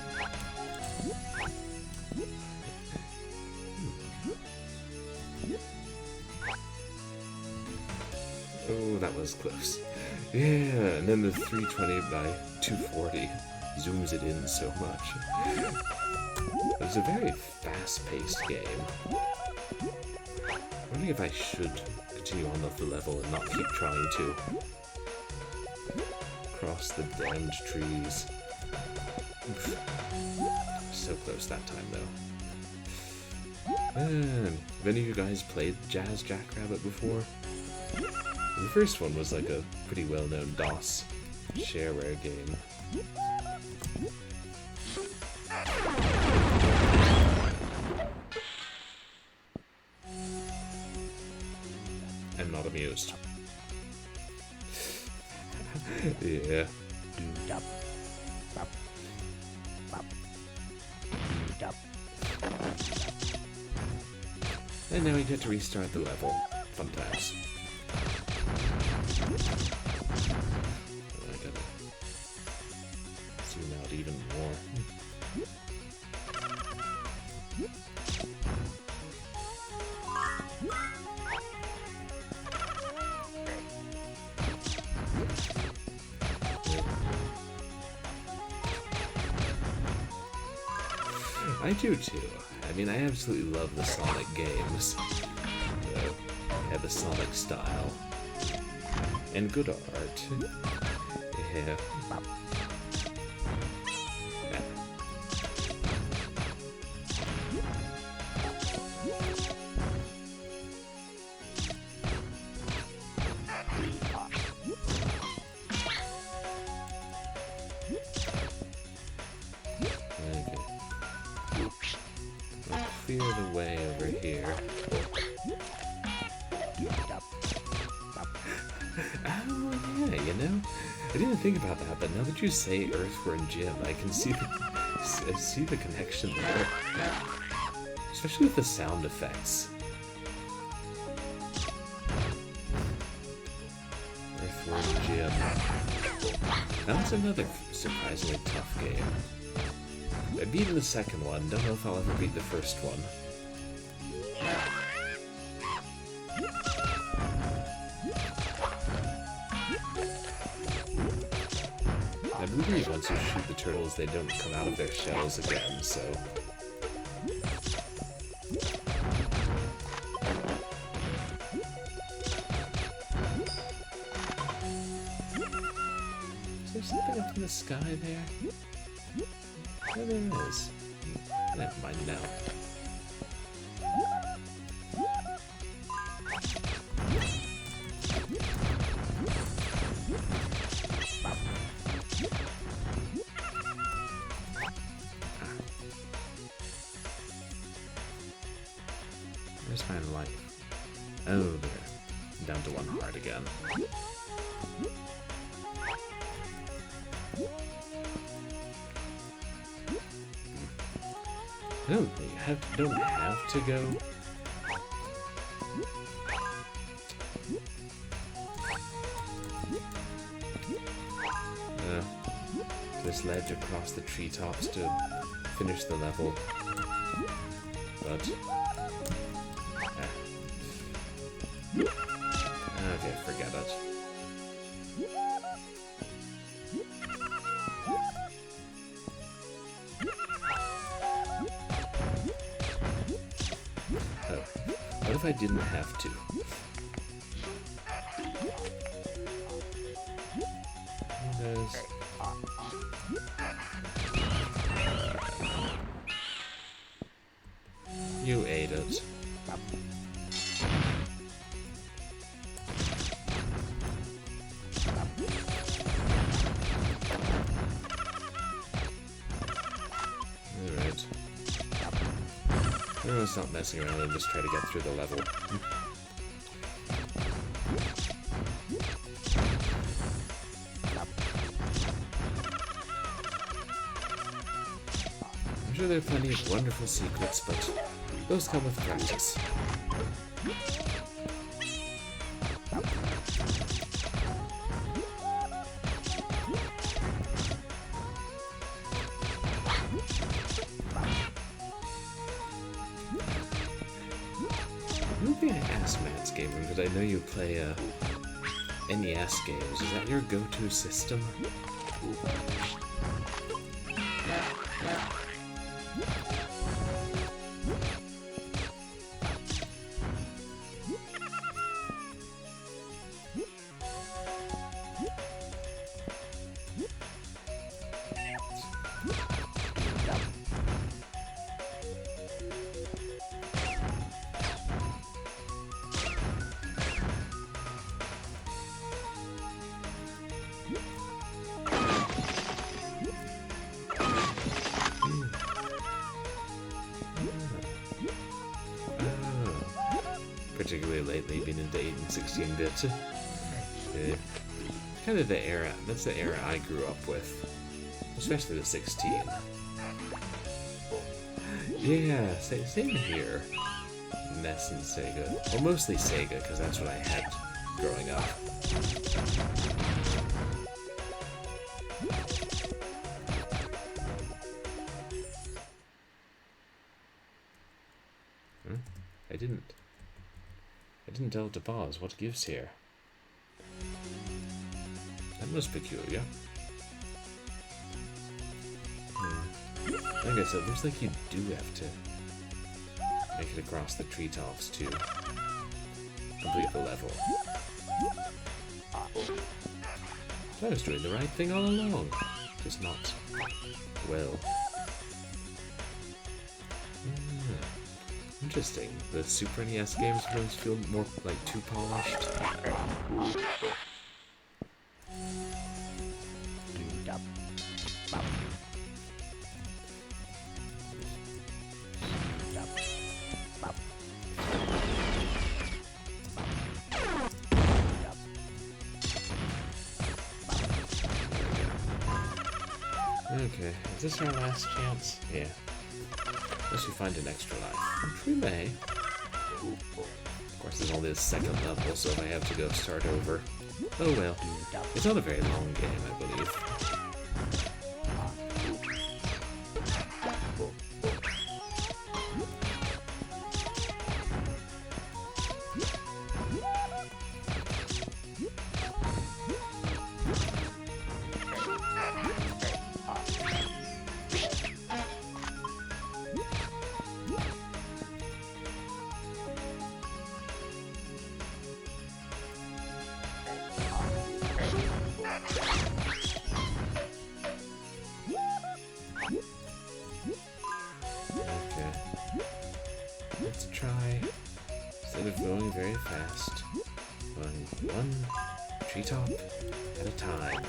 Oh, that was close. Yeah, and then the 320 by 240 zooms it in so much. It was a very fast-paced game. I'm wondering if I should continue on with the level and not keep trying to cross the damned trees. Oof. So close that time, though. Have any of you guys played Jazz Jackrabbit before? The first one was like a pretty well-known DOS shareware game. I'm not amused. Yeah. And now we get to restart the level. Fun times. I gotta zoom out even more. I do too. I mean, I absolutely love the Sonic games. Yeah, the Sonic style. And good art. Yeah. Clear the way over here. Oh, yeah, you know? I didn't think about that, but now that you say Earthworm Jim, I can see the connection there. Especially with the sound effects. Earthworm Jim. That was another surprisingly tough game. I beat the second one, don't know if I'll ever beat the first one. I believe once you shoot the turtles, they don't come out of their shells again, so... Is there something up in the sky there? Oh, there is. Never mind now. Where's my life? Oh, there. Down to 1 heart again. No, you don't have to go. This ledge across the treetops to finish the level. But... Okay, forget it. What if I didn't have to? You ate it. to stop messing around and just try to get through the level. I'm sure there are plenty of wonderful secrets, but those come with practice. Maybe I asked Matt's Gamer, because I know you play NES games. Is that your go-to system? Particularly lately, been into 8 and 16-bit. Kind of the era, that's the era I grew up with. Especially the 16. Yeah, same here. NES and Sega. Well, mostly Sega, because that's what I had growing up. I didn't tell it to pause. What gives here? That was peculiar. Like I said, it looks like you do have to make it across the treetops to complete the level. So I was doing the right thing all along, just not well. Interesting. The Super NES games sometimes feel more like too polished. Okay, is this our last chance? Yeah. Unless we find an extra life. Which we may. Of course, there's only a second level, so if I have to go start over. Oh well. It's not a very long game, I believe. Going very fast, going one treetop at a time.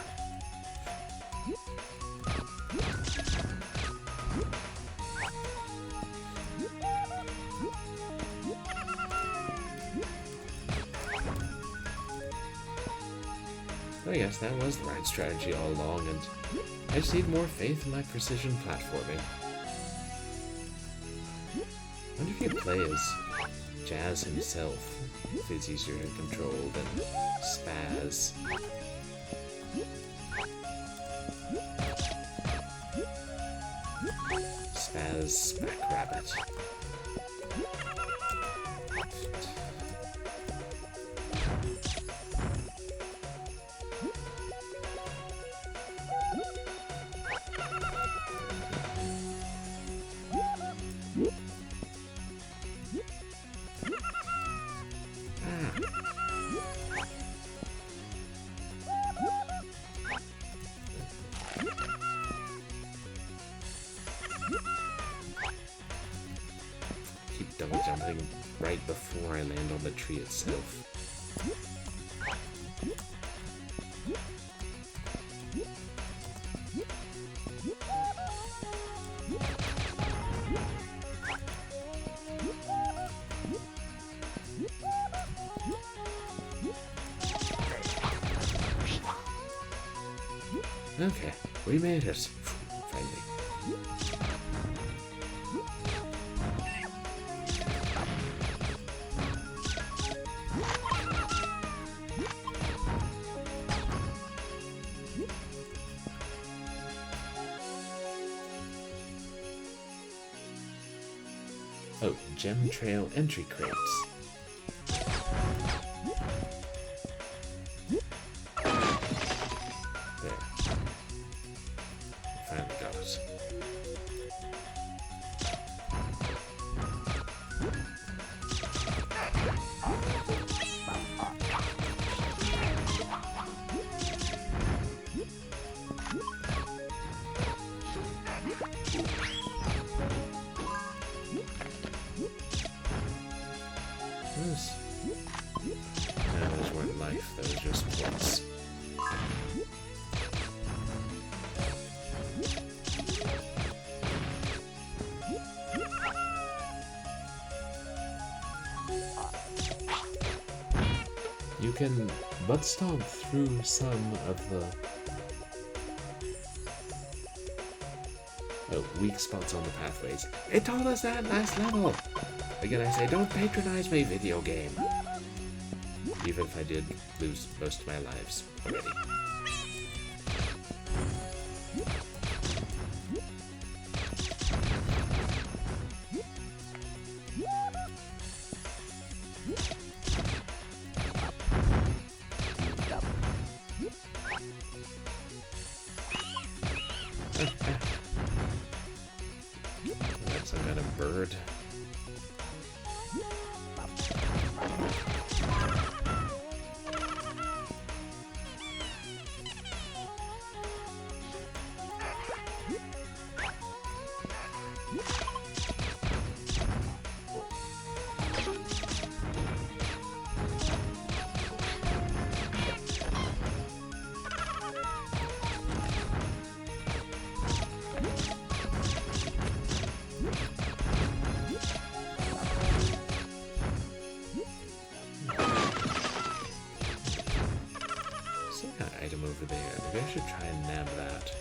Oh yes, that was the right strategy all along, and I just need more faith in my precision platforming. I wonder if you play as Jazz himself, if it's easier to control than Spaz. Spaz Jackrabbit. Double jumping right before I land on the tree itself. Okay, we made it. Finally. Oh, gem trail entry crates. There. Finally got it. Those weren't life, those were just points. You can butt stomp through some of the weak spots on the pathways. It told us that last level! Again, I say, don't patronize my video game. Even if I did lose most of my lives already. That's some kind of bird. Item over there. Maybe I should try and nab that.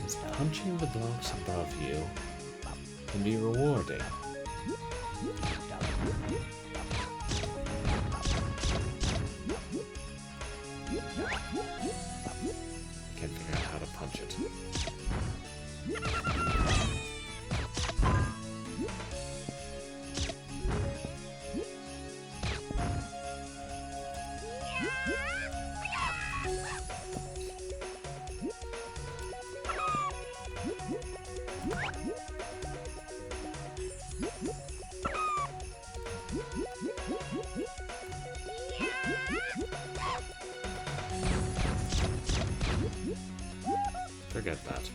Is punching the blocks above you can be rewarding. Can't figure out how to punch it. Forget that.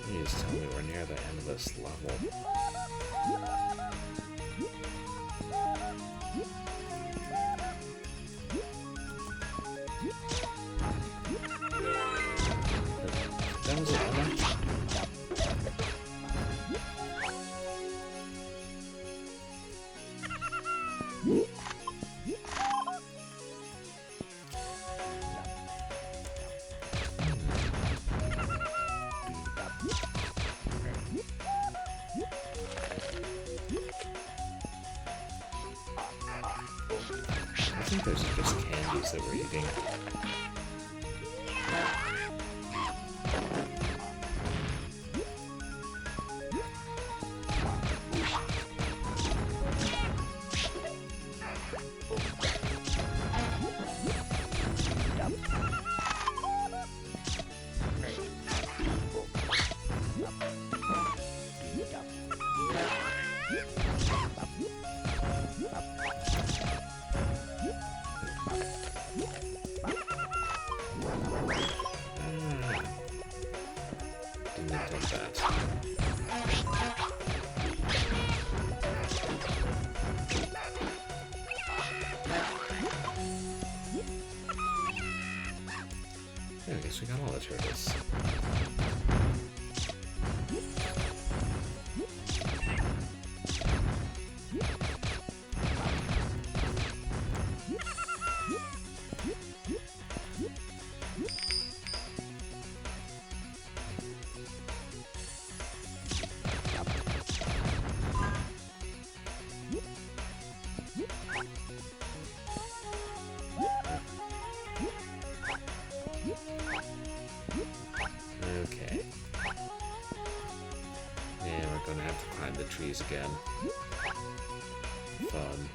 Please tell me we're near the end of this level. That was it. I think those are just candies that we're eating. that. Yeah, I guess we got all the turtles. Okay. And we're gonna have to climb the trees again. Fun.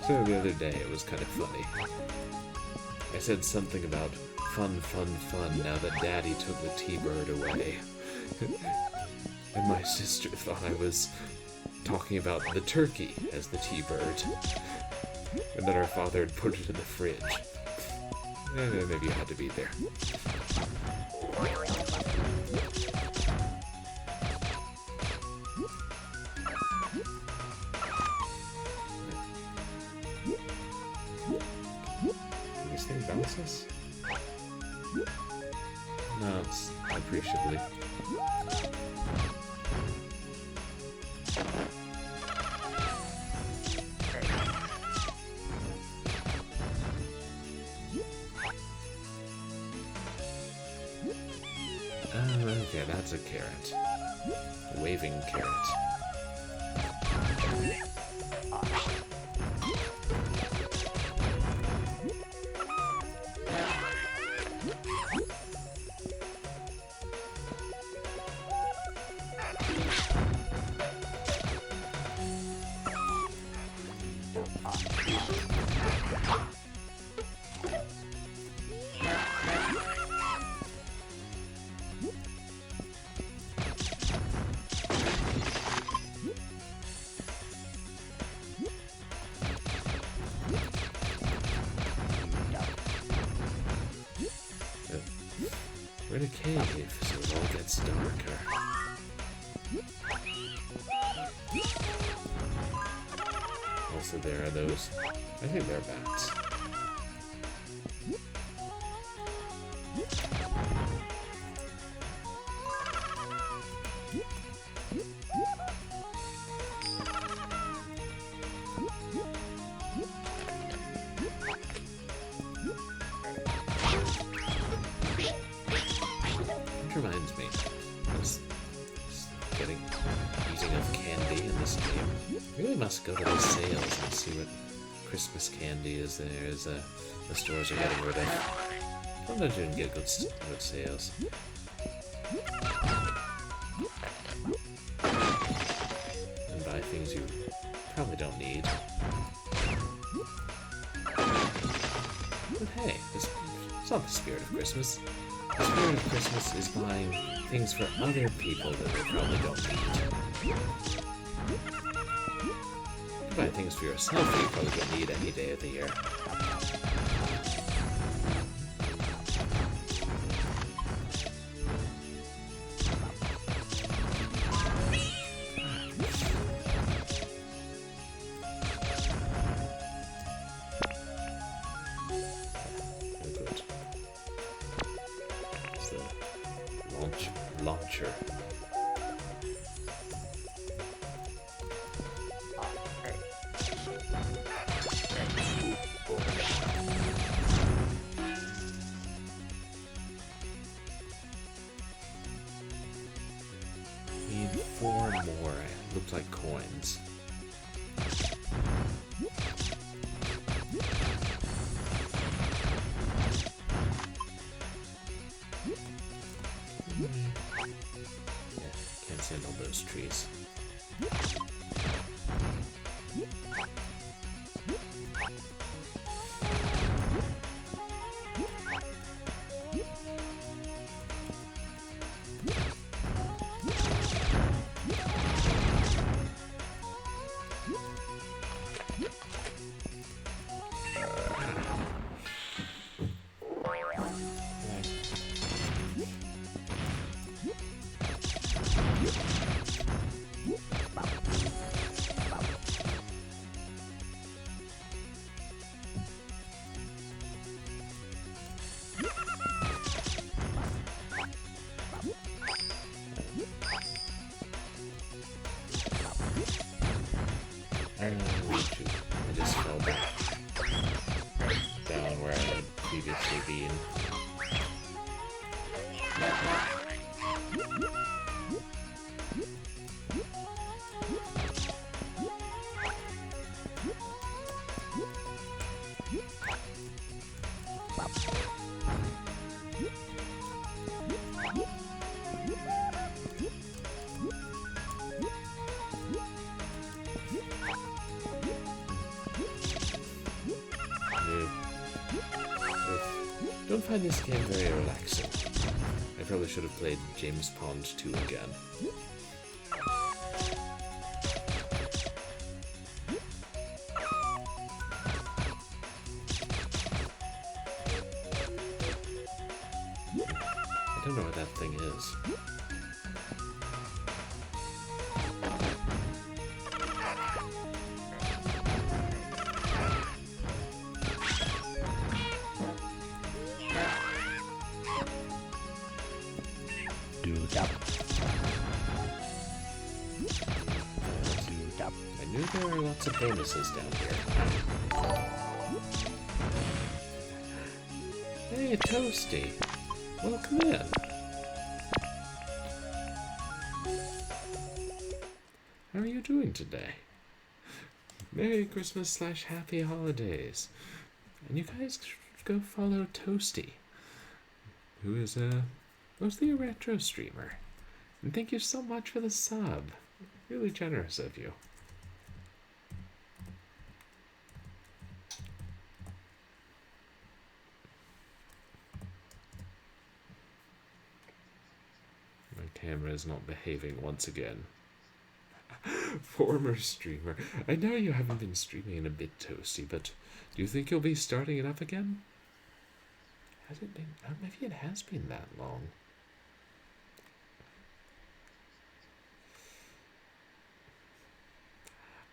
So the other day it was kind of funny. I said something about fun, fun, fun now that Daddy took the T-bird away. And my sister thought I was talking about the turkey as the T-bird. And that our father had put it in the fridge. Maybe you had to be there. Can this thing bounce us? No, it's appreciably. Okay, that's a carrot. A waving carrot. We're in a cave, so it all gets darker. Also, there are those. I think they're bats. Reminds me, I was eating of candy in this game. Really must go to the sales and see what Christmas candy is there. The stores are getting rid of. Sometimes you can get good sales. And buy things you probably don't need. But hey, it's not the spirit of Christmas. The spirit of Christmas is buying things for other people that they probably don't need. You buy things for yourself that you probably don't need any day of the year. Launcher. Need 4 more. Looks like coins. Can't stand all those trees. YouTube. I just fell back down where I had previously been. Don't find this game very relaxing. I probably should have played James Pond 2 again. I don't know what that thing is. I knew there were lots of bonuses down here. Hey, Toasty. Welcome in. How are you doing today? Merry Christmas / Happy Holidays. And you guys go follow Toasty, who is mostly a retro streamer. And thank you so much for the sub. Really generous of you. My camera is not behaving once again. Former streamer. I know you haven't been streaming in a bit, Toasty, but do you think you'll be starting it up again? Has it been? Oh, maybe it has been that long.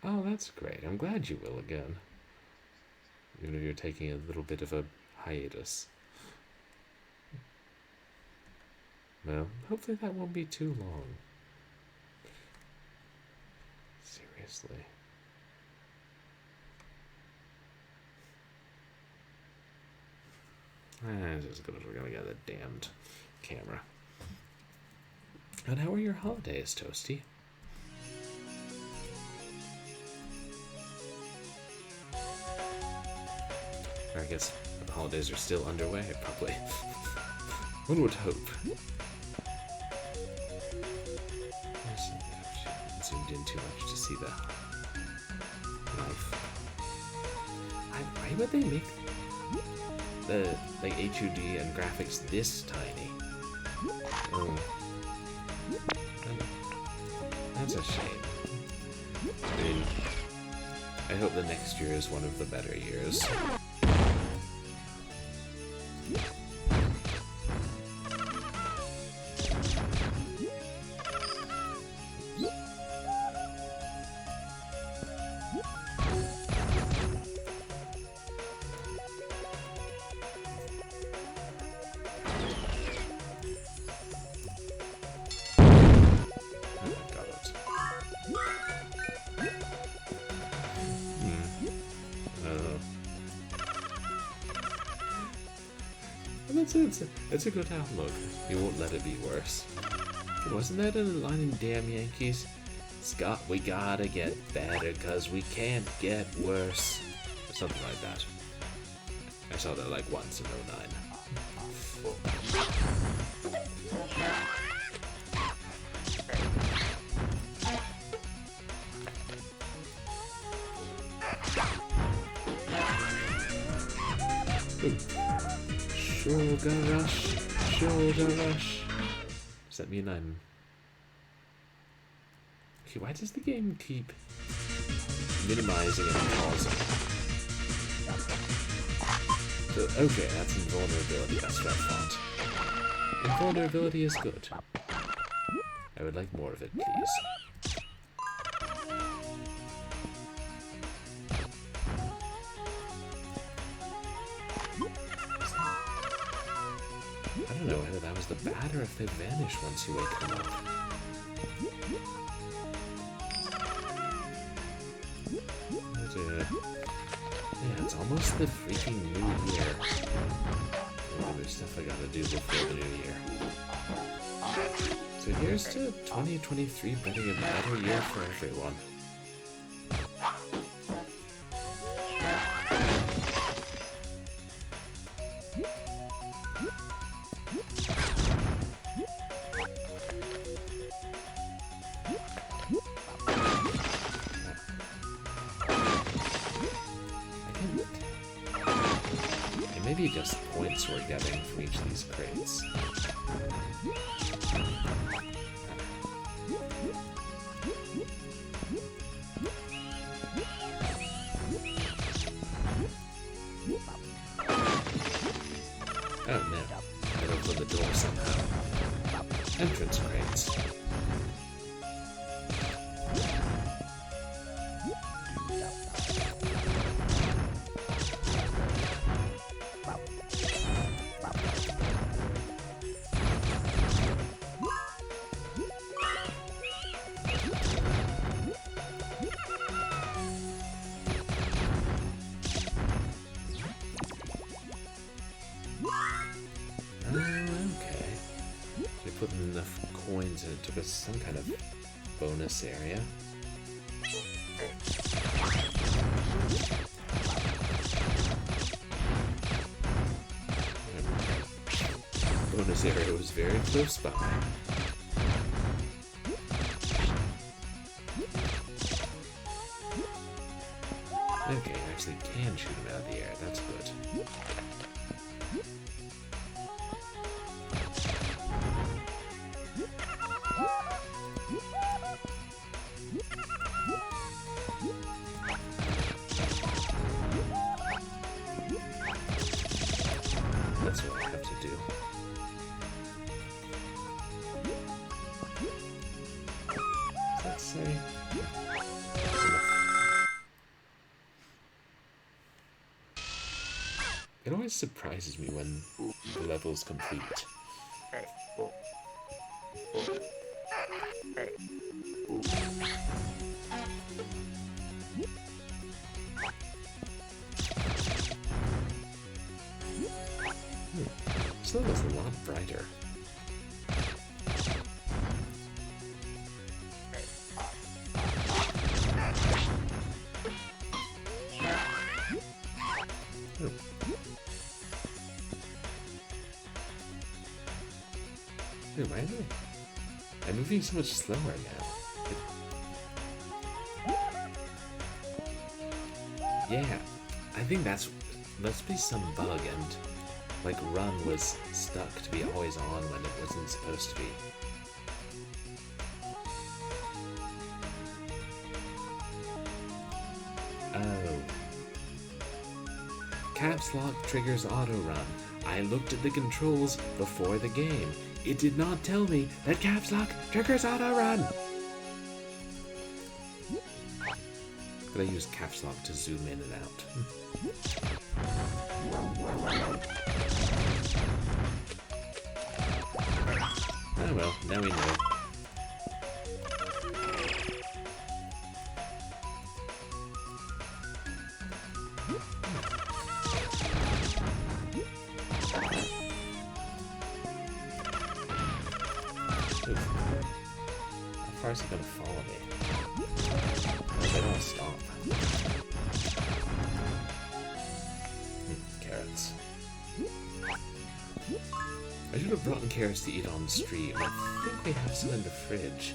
Oh, that's great. I'm glad you will again. Even if you're taking a little bit of a hiatus. Well, hopefully that won't be too long. Seriously. It's as good as we're gonna get a damned camera. And how are your holidays, Toasty? I guess the holidays are still underway, probably. One would hope. I zoomed in too much to see the life. Why would they make the HUD and graphics this tiny? Oh, that's a shame. I mean, I hope the next year is one of the better years. It's a good outlook. You won't let it be worse. Wasn't that in the line in Damn Yankees? We gotta get better cause we can't get worse. Or something like that. I saw that like once in 09. Sugar rush. Does that mean I'm... Okay, why does the game keep minimizing and pausing? So, okay, that's invulnerability, that's what I thought. Invulnerability is good. I would like more of it, please. I don't know whether that was the bat or if they vanish once you wake them up. What it's almost the freaking new year. Oh, there's stuff I gotta do before the new year. So here's to 2023 being a better year for everyone. Maybe just points we're getting from each of these crates. Oh no, I opened the door somehow. Entrance crates. Enough coins and it took us some kind of bonus area. Bonus area was very close by. Okay, you actually can shoot him out of the air, that's good. That's what I have to do. Let's say... It always surprises me when the level's complete. This level's a lot brighter. Wait, why am I'm moving so much slower now. Yeah, I think must be some bug, and like run was stuck to be always on when it wasn't supposed to be. Oh. Caps lock triggers autorun. I looked at the controls before the game. It did not tell me that caps lock triggers autorun. But I used caps lock to zoom in and out. Oh well, now we know. How far is it gonna follow me? If I don't stop. Carrots. I should have brought carrots to eat on stream. I think we have some in the fridge.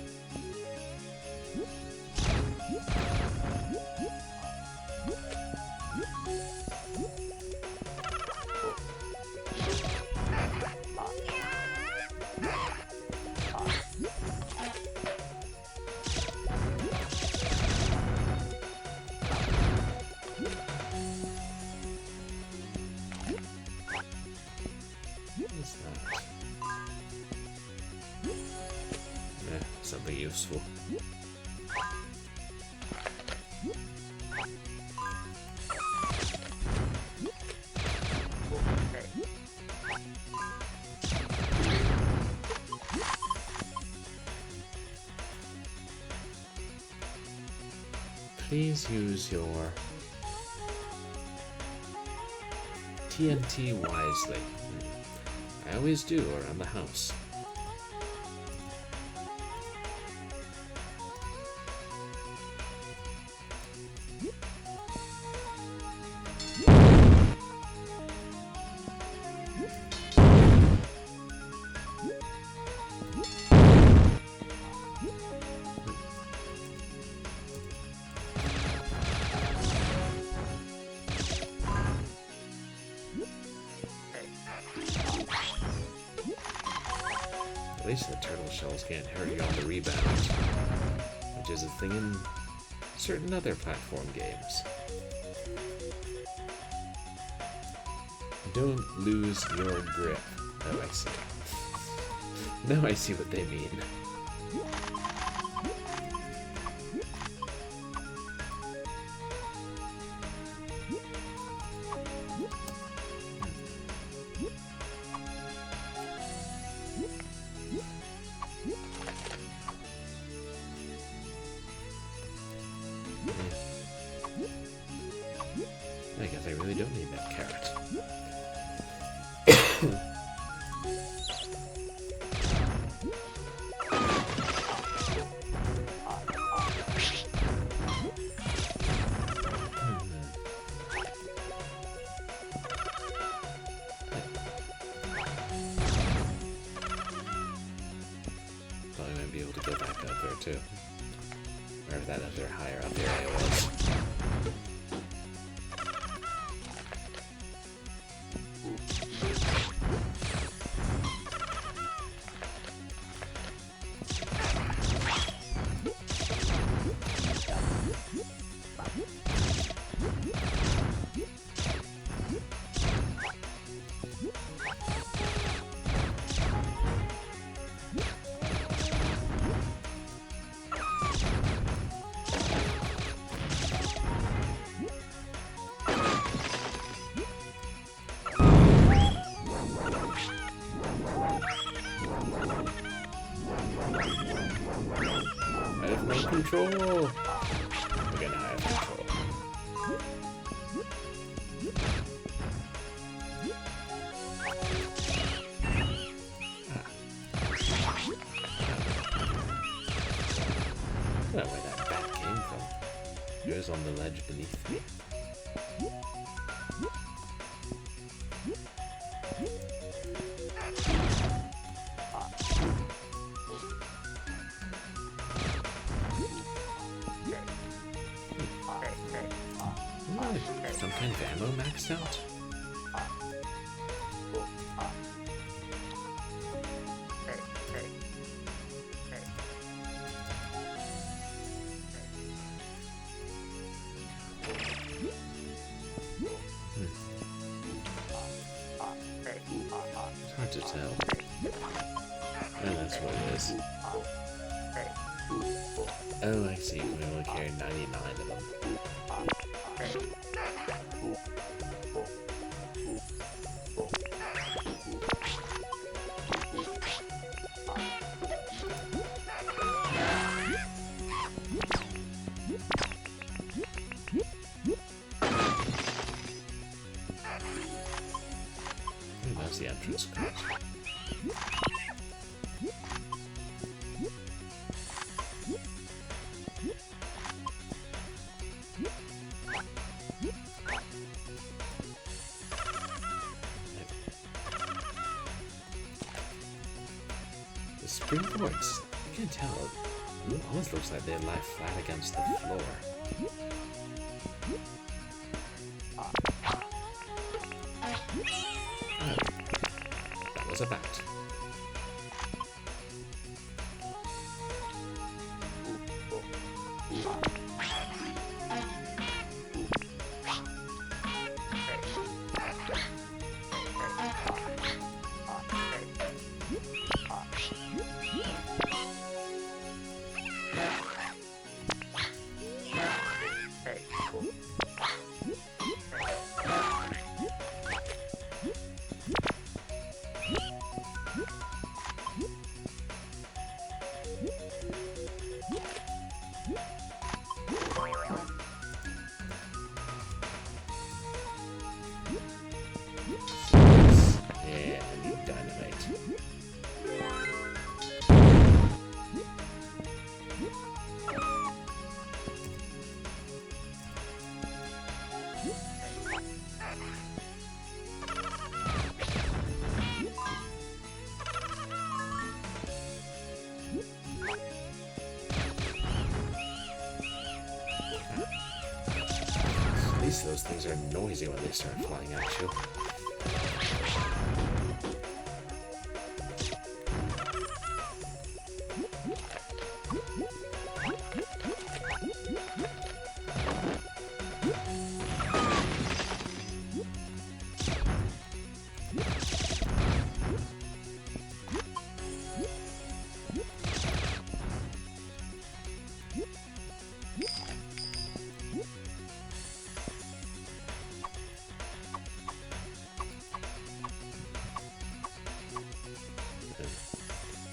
Something useful. Please use your TNT wisely. I always do around the house. At least the turtle shells can't hurt you on the rebound, which is a thing in certain other platform games. Don't lose your grip. Oh, I see. Now I see what they mean. I guess I really don't need that carrot. Probably might be able to go back up there too. Wherever that other higher up area was. I have no control. Okay, now I have control. I don't know where that bat came from. It was on the ledge beneath me. Some kind of ammo maxed out? It's hard to tell. Oh, that's what it is. Oh, I see. We only carry 99 of them. That's the entrance code. The springboards, I can't tell. It almost looks like they lie flat against the floor. That was a bat. least those things are noisy when they start flying at you.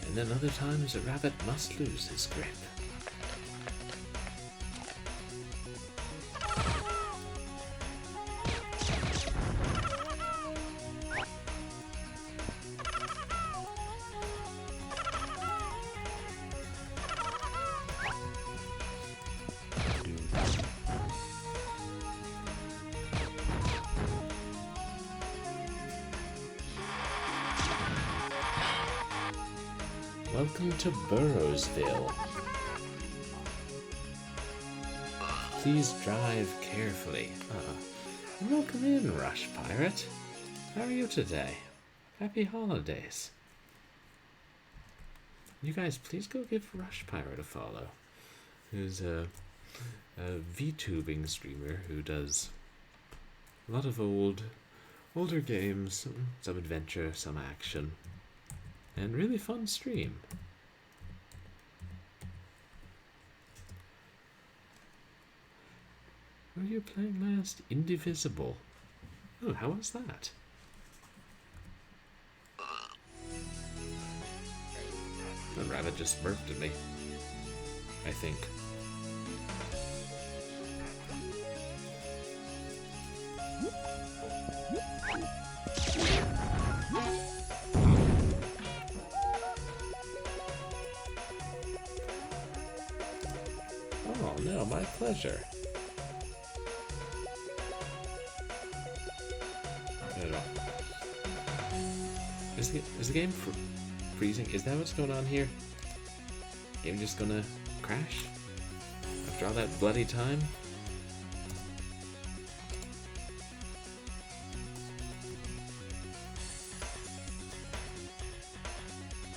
And then other times a rabbit must lose his grip. Welcome to Burrowsville. Please drive carefully. Welcome in, Rush Pirate. How are you today? Happy holidays. You guys, please go give Rush Pirate a follow. Who's a VTubing streamer who does a lot of older games, some adventure, some action. And really fun stream. What were you playing last? Indivisible. Oh, how was that? The rabbit just burped at me, I think. Oh no, my pleasure. Is the game freezing? Is that what's going on here? Game just gonna crash? After all that bloody time?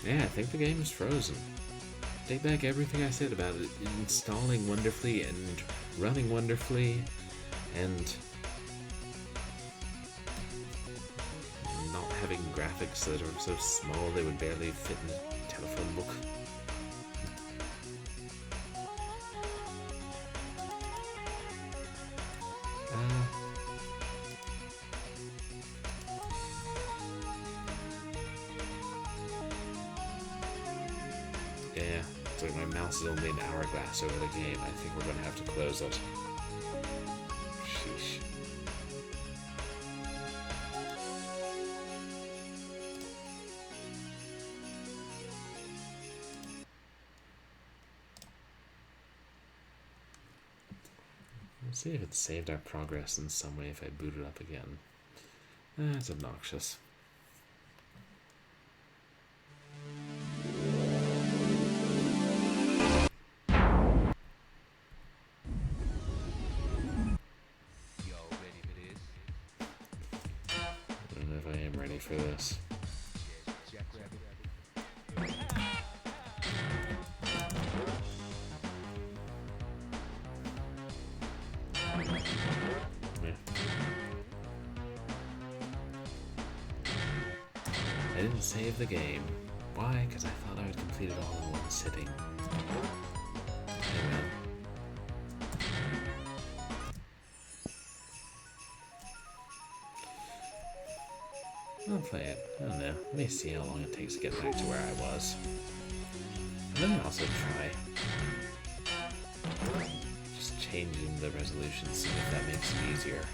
Yeah, I think the game is frozen. Take back everything I said about it installing wonderfully and running wonderfully and not having graphics that are so small they would barely fit in a telephone book. Yeah. So my mouse is only an hourglass over the game. I think we're going to have to close it. Sheesh. Let's see if it saved our progress in some way if I boot it up again. That's obnoxious. For this. Yeah. I didn't save the game. Why? Because I thought I would complete it all in one sitting. Amen. I'll play it. I don't know. Let me see how long it takes to get back to where I was. Let me also try just changing the resolution, see if that makes it easier.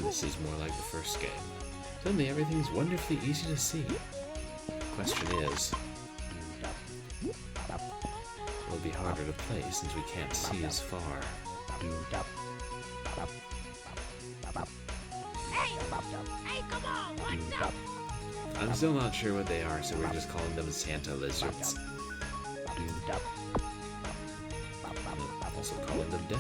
This is more like the first game. Suddenly everything's wonderfully easy to see. The question is, will be harder to play since we can't see as far. Hey, come on, what's up? I'm still not sure what they are, so we're just calling them Santa lizards. Also calling them dead.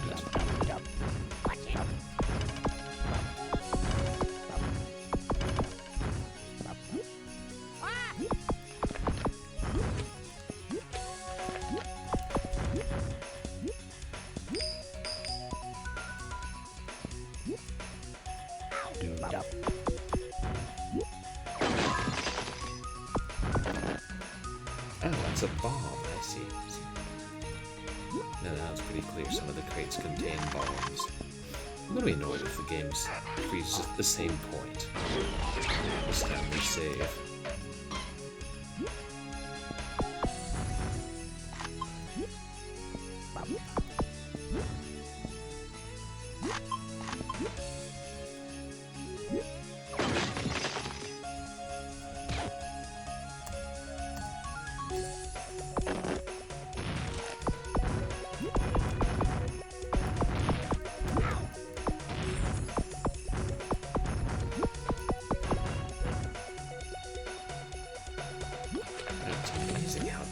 Oh, that's a bomb, I see. No, that was pretty clear. Some of the crates contain bombs. I'm gonna be annoyed if the game freezes at the same point. This time we save.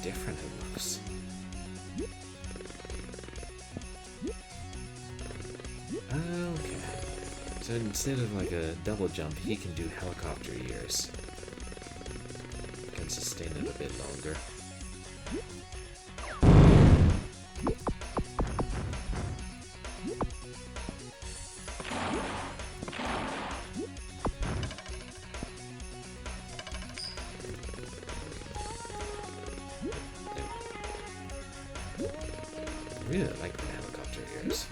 Different it looks. Okay. So instead of like a double jump, he can do helicopter years. Can sustain it a bit longer. I really like the helicopter ears.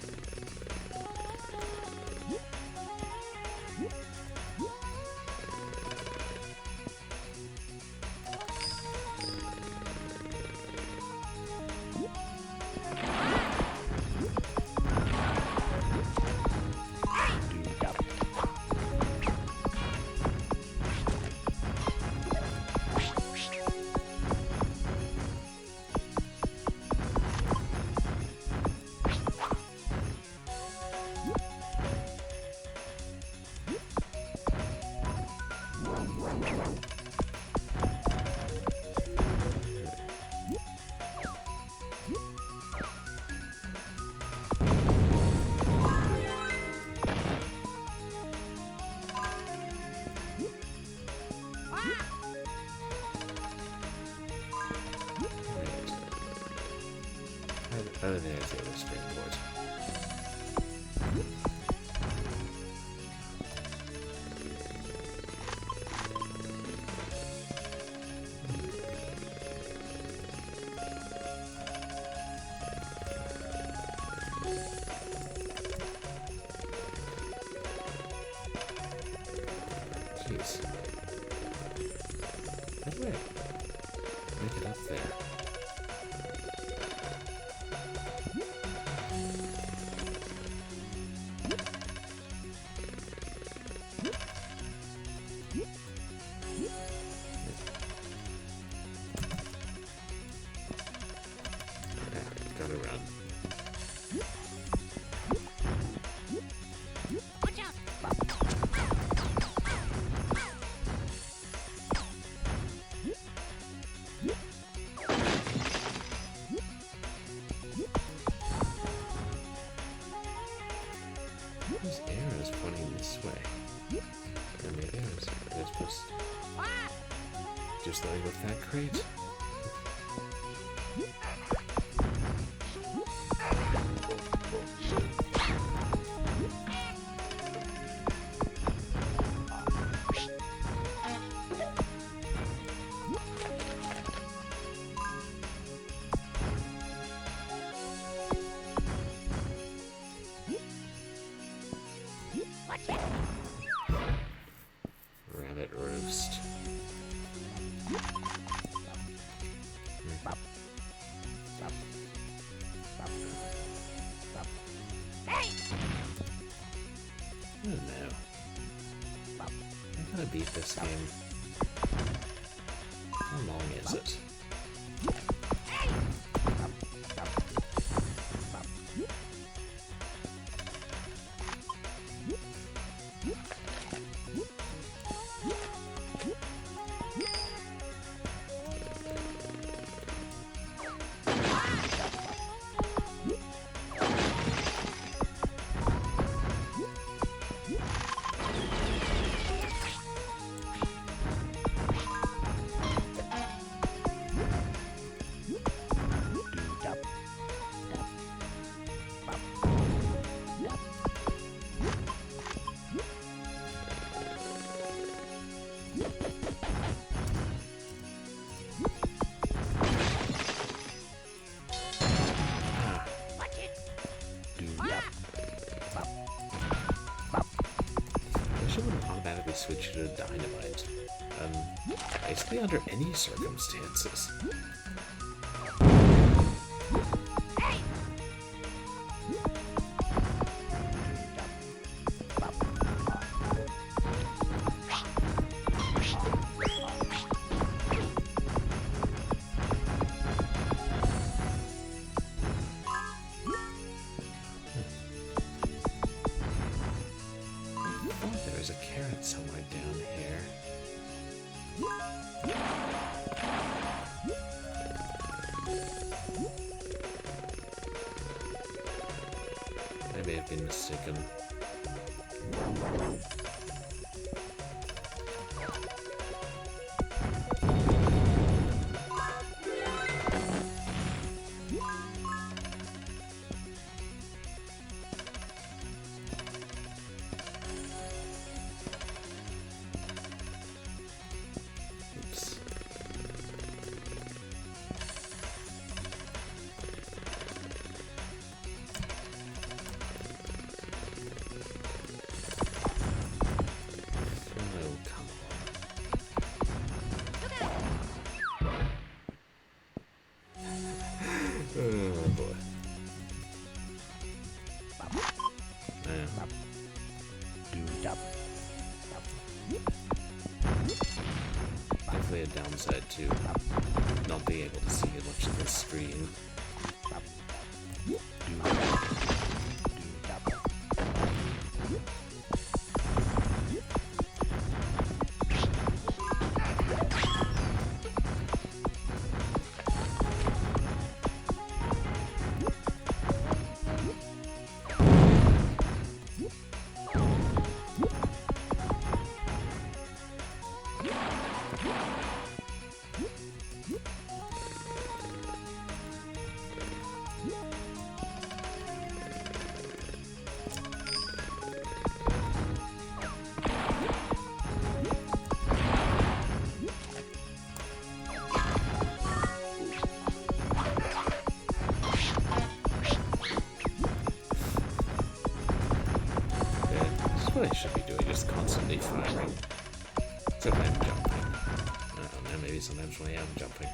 Oh, there's the other springboard. Jeez. How do I make it up there? Gotta run. Watch out! Those arrows pointing this way. How many arrows are they supposed to... Just like with that crate? Rabbit roast. Hey! I don't know. I gotta beat this game. How long is it? switch you to dynamite. Basically under any circumstances. There's a carrot somewhere down here. Maybe I've been mistaken. Oh boy. Definitely a downside to not being able to see much of the screen. What I should be doing is constantly firing. Except I'm jumping. I don't know, maybe sometimes when I am jumping.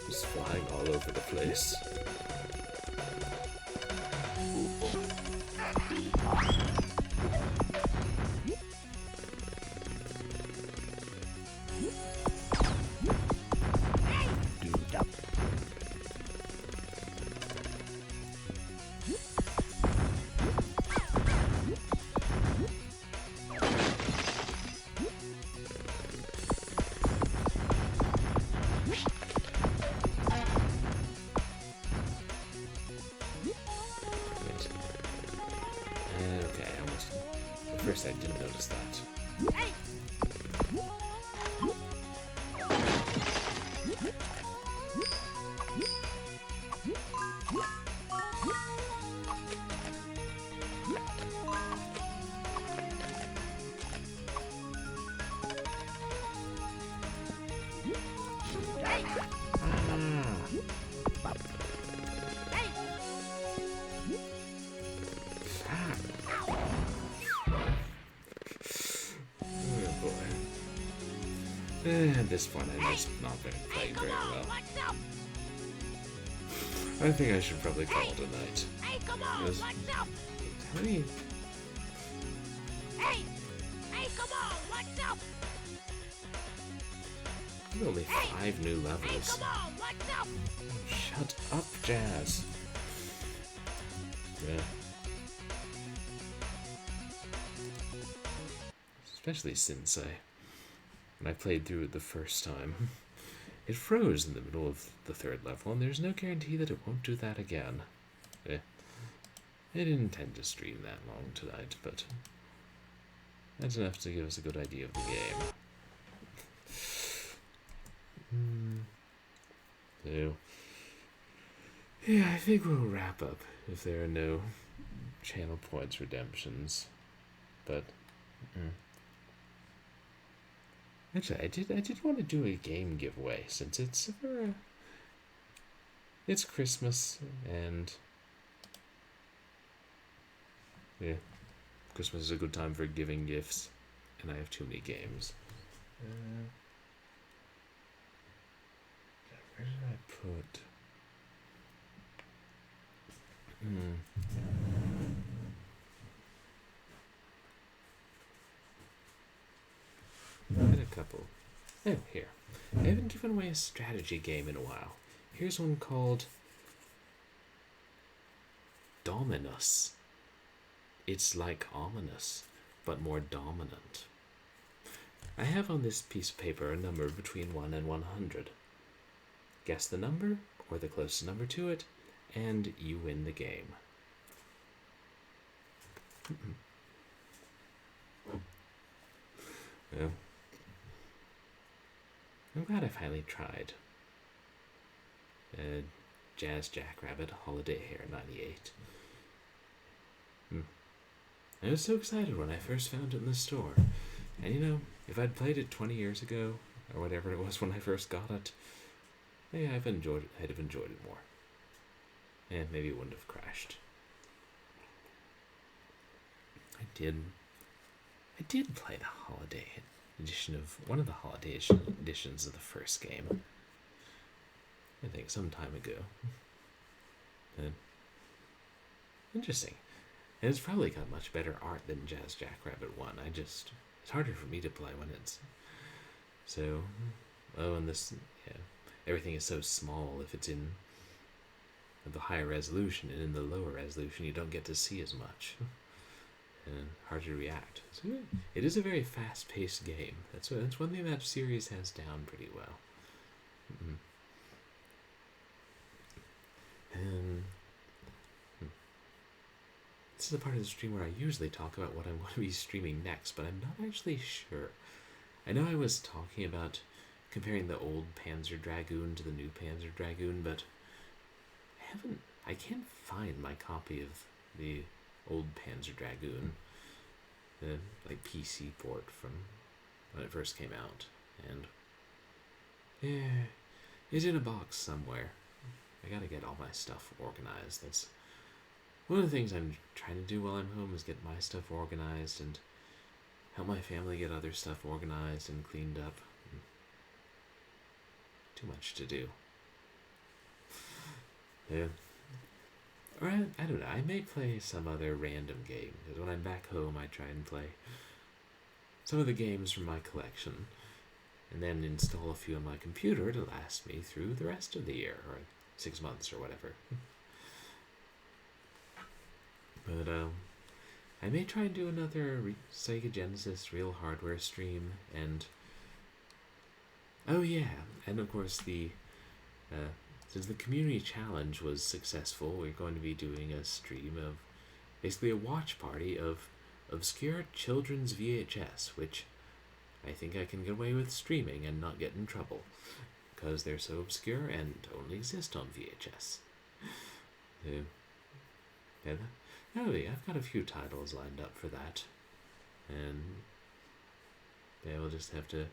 Just flying all over the place. At first I didn't notice that. Hey! At this point, I'm just not going to play very well. I think I should probably call it a night. Hey, come on, Because what's up? how many? Hey, come on, what's up? Only 5 new Hey, levels. come on, what's up? Shut up, Jazz. Yeah. especially since when I played through it the first time, it froze in the middle of the third level, and there's no guarantee that it won't do that again. I didn't intend to stream that long tonight, but that's enough to give us a good idea of the game. So, yeah, I think we'll wrap up if there are no channel points redemptions. But actually, I did want to do a game giveaway since it's Christmas, and yeah, Christmas is a good time for giving gifts, and I have too many games. Where did I put? I had a couple. Oh, here. I haven't given away a strategy game in a while. Here's one called Dominus. It's like ominous, but more dominant. I have on this piece of paper a number between 1 and 100. Guess the number, or the closest number to it, and you win the game. Well, I'm glad I finally tried. Jazz Jackrabbit, Holiday Hare 98. I was so excited when I first found it in the store. And you know, if I'd played it 20 years ago, or whatever it was when I first got it, maybe I'd have enjoyed it more. And maybe it wouldn't have crashed. I did play the holiday edition of one of the holiday editions of the first game. I think some time ago. Interesting. And it's probably got much better art than Jazz Jackrabbit 1. It's harder for me to play when it's so. Oh, and this, yeah, everything is so small. If it's in the higher resolution, and in the lower resolution, you don't get to see as much, and hard to react. So it is a very fast-paced game. That's one thing that series has down pretty well. And this is a part of the stream where I usually talk about what I'm going to be streaming next, but I'm not actually sure. I know I was talking about comparing the old Panzer Dragoon to the new Panzer Dragoon, but I can't find my copy of the old Panzer Dragoon, the PC port from when it first came out, and yeah, it's in a box somewhere. I gotta get all my stuff organized. That's one of the things I'm trying to do while I'm home, is get my stuff organized and help my family get other stuff organized and cleaned up. Too much to do. Yeah. Or I don't know, I may play some other random game, because when I'm back home I try and play some of the games from my collection, and then install a few on my computer to last me through the rest of the year, or 6 months or whatever. But I may try and do another Sega Genesis Real Hardware stream, and oh yeah, and of course since the community challenge was successful, we're going to be doing a stream of basically a watch party of obscure children's VHS, which I think I can get away with streaming and not get in trouble, because they're so obscure and only exist on VHS. Yeah, I've got a few titles lined up for that, and yeah, we'll just have to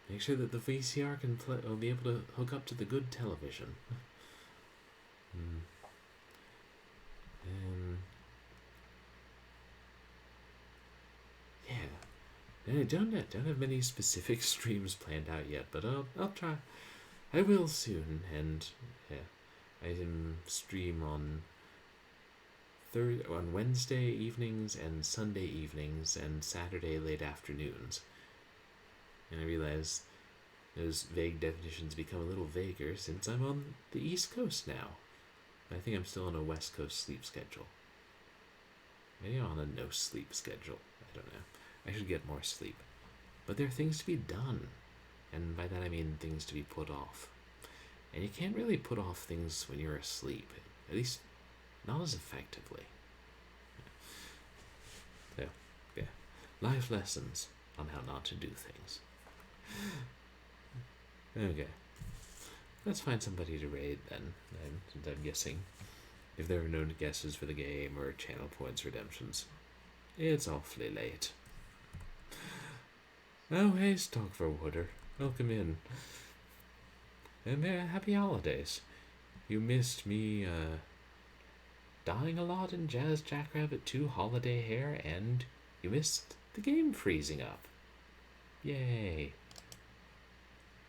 make sure that the VCR can play, will be able to hook up to the good television. Yeah, I don't have many specific streams planned out yet, but I'll try. I will soon, and yeah, I can stream on Wednesday evenings and Sunday evenings and Saturday late afternoons. And I realize those vague definitions become a little vaguer since I'm on the East Coast now. I think I'm still on a West Coast sleep schedule. Maybe on a no sleep schedule. I don't know. I should get more sleep. But there are things to be done. And by that I mean things to be put off. And you can't really put off things when you're asleep. At least, not as effectively. So, yeah. Life lessons on how not to do things. Okay. Let's find somebody to raid then. Since I'm guessing if there are no guesses for the game or channel points redemptions, it's awfully late. Oh, hey, Stock for Water. Welcome in. And happy holidays. You missed me dying a lot in Jazz Jackrabbit 2 Holiday Hare, and you missed the game freezing up. Yay.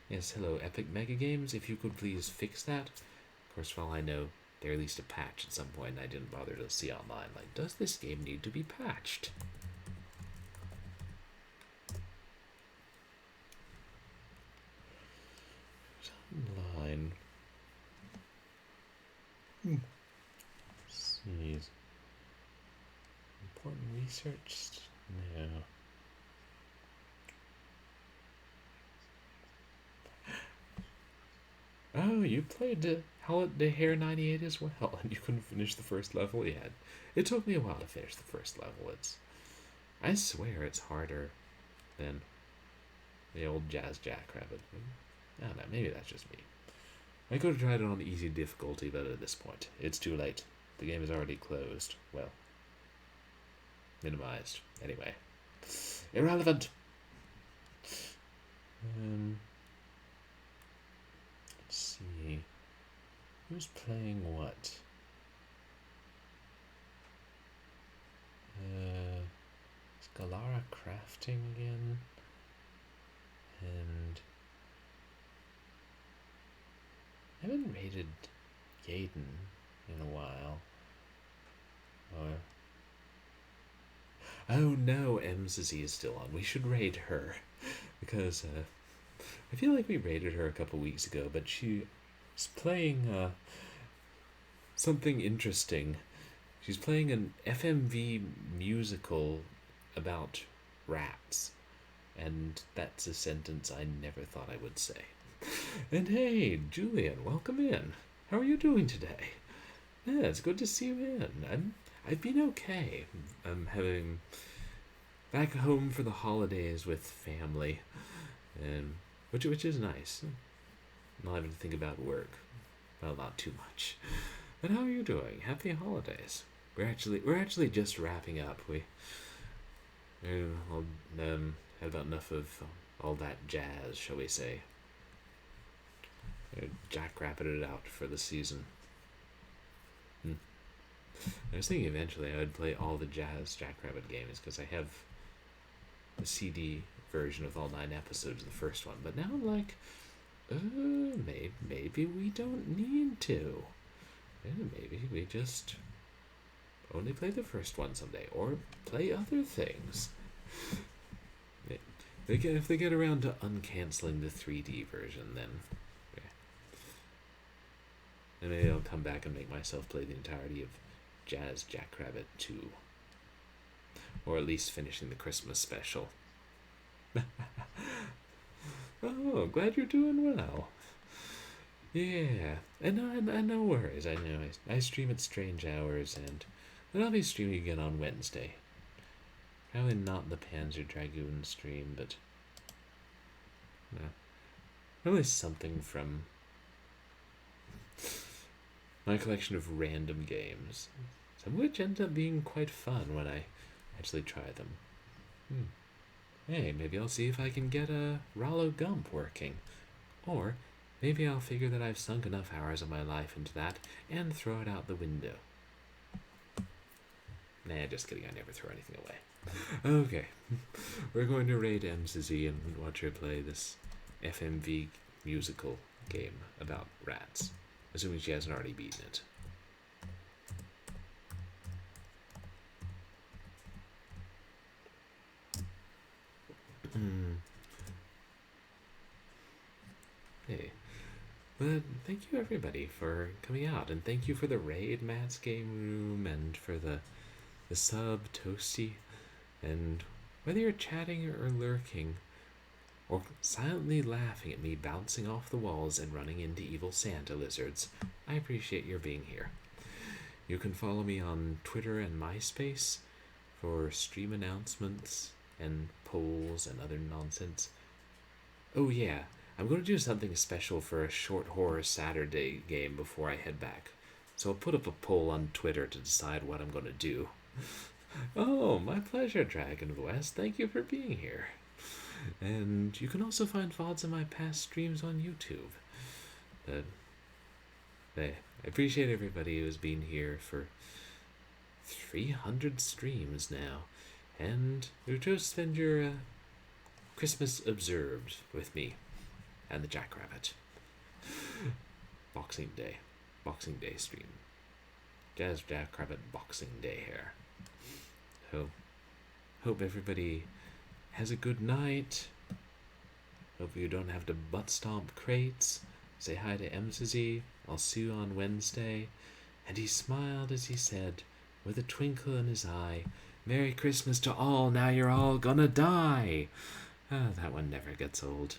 Yes, hello, Epic Mega Games. If you could please fix that. Of course, for all I know, they released a patch at some point and I didn't bother to see online. Like, does this game need to be patched? Online. See. Important research? No. Oh, you played Holiday Hare 98 as well, and you couldn't finish the first level yet. It took me a while to finish the first level. I swear it's harder than the old Jazz Jackrabbit. I don't know, maybe that's just me. I could have tried it on easy difficulty, but at this point, it's too late. The game is already closed. Well, minimized. Anyway. Irrelevant! Let's see. Who's playing what? Is Galara crafting again? And I haven't raided Gaiden in a while. Oh no, MZZ is still on. We should raid her. Because I feel like we raided her a couple weeks ago, but she's playing something interesting. She's playing an FMV musical about rats. And that's a sentence I never thought I would say. And hey, Julian, welcome in. How are you doing today? Yeah, it's good to see you in. I've been okay. I'm having back home for the holidays with family, and which is nice. Not having to think about work. Well, not too much. But how are you doing? Happy holidays. We're actually just wrapping up. We had about enough of all that jazz, shall we say. Jackrabbitted out for the season. I was thinking eventually I would play all the Jazz Jackrabbit games because I have a CD version of all 9 episodes of the first one. But now I'm like, maybe we don't need to. Maybe we just only play the first one someday, or play other things. If they get around to uncanceling the 3D version, then and maybe I'll come back and make myself play the entirety of Jazz Jackrabbit 2. Or at least finishing the Christmas special. Oh, glad you're doing well. Yeah, and no worries. I know I stream at strange hours, and I'll be streaming again on Wednesday. Probably not the Panzer Dragoon stream, but probably something from my collection of random games, some of which end up being quite fun when I actually try them. Hey, maybe I'll see if I can get a Rollo Gump working. Or maybe I'll figure that I've sunk enough hours of my life into that and throw it out the window. Nah, just kidding, I never throw anything away. Okay, we're going to raid MZZ and watch her play this FMV musical game about rats. Assuming she hasn't already beaten it. Hey. But thank you everybody for coming out, and thank you for the raid, Matt's Game Room, and for the sub, Toasty, and Whether you're chatting or lurking, or silently laughing at me bouncing off the walls and running into evil Santa lizards, I appreciate your being here. You can follow me on Twitter and MySpace for stream announcements and polls and other nonsense. Oh yeah, I'm going to do something special for a short horror Saturday game before I head back. So I'll put up a poll on Twitter to decide what I'm going to do. Oh, my pleasure, Dragon of the West. Thank you for being here. And you can also find VODs of my past streams on YouTube. I appreciate everybody who's been here for 300 streams now, and who chose to spend your Christmas observed with me and the Jackrabbit. Boxing Day stream. Jazz Jackrabbit Boxing Day Hare. Hope everybody has a good night. Hope you don't have to butt stomp crates. Say hi to MZZ. I'll see you on Wednesday. And he smiled as he said, with a twinkle in his eye, Merry Christmas to all, now you're all gonna die. That one never gets old.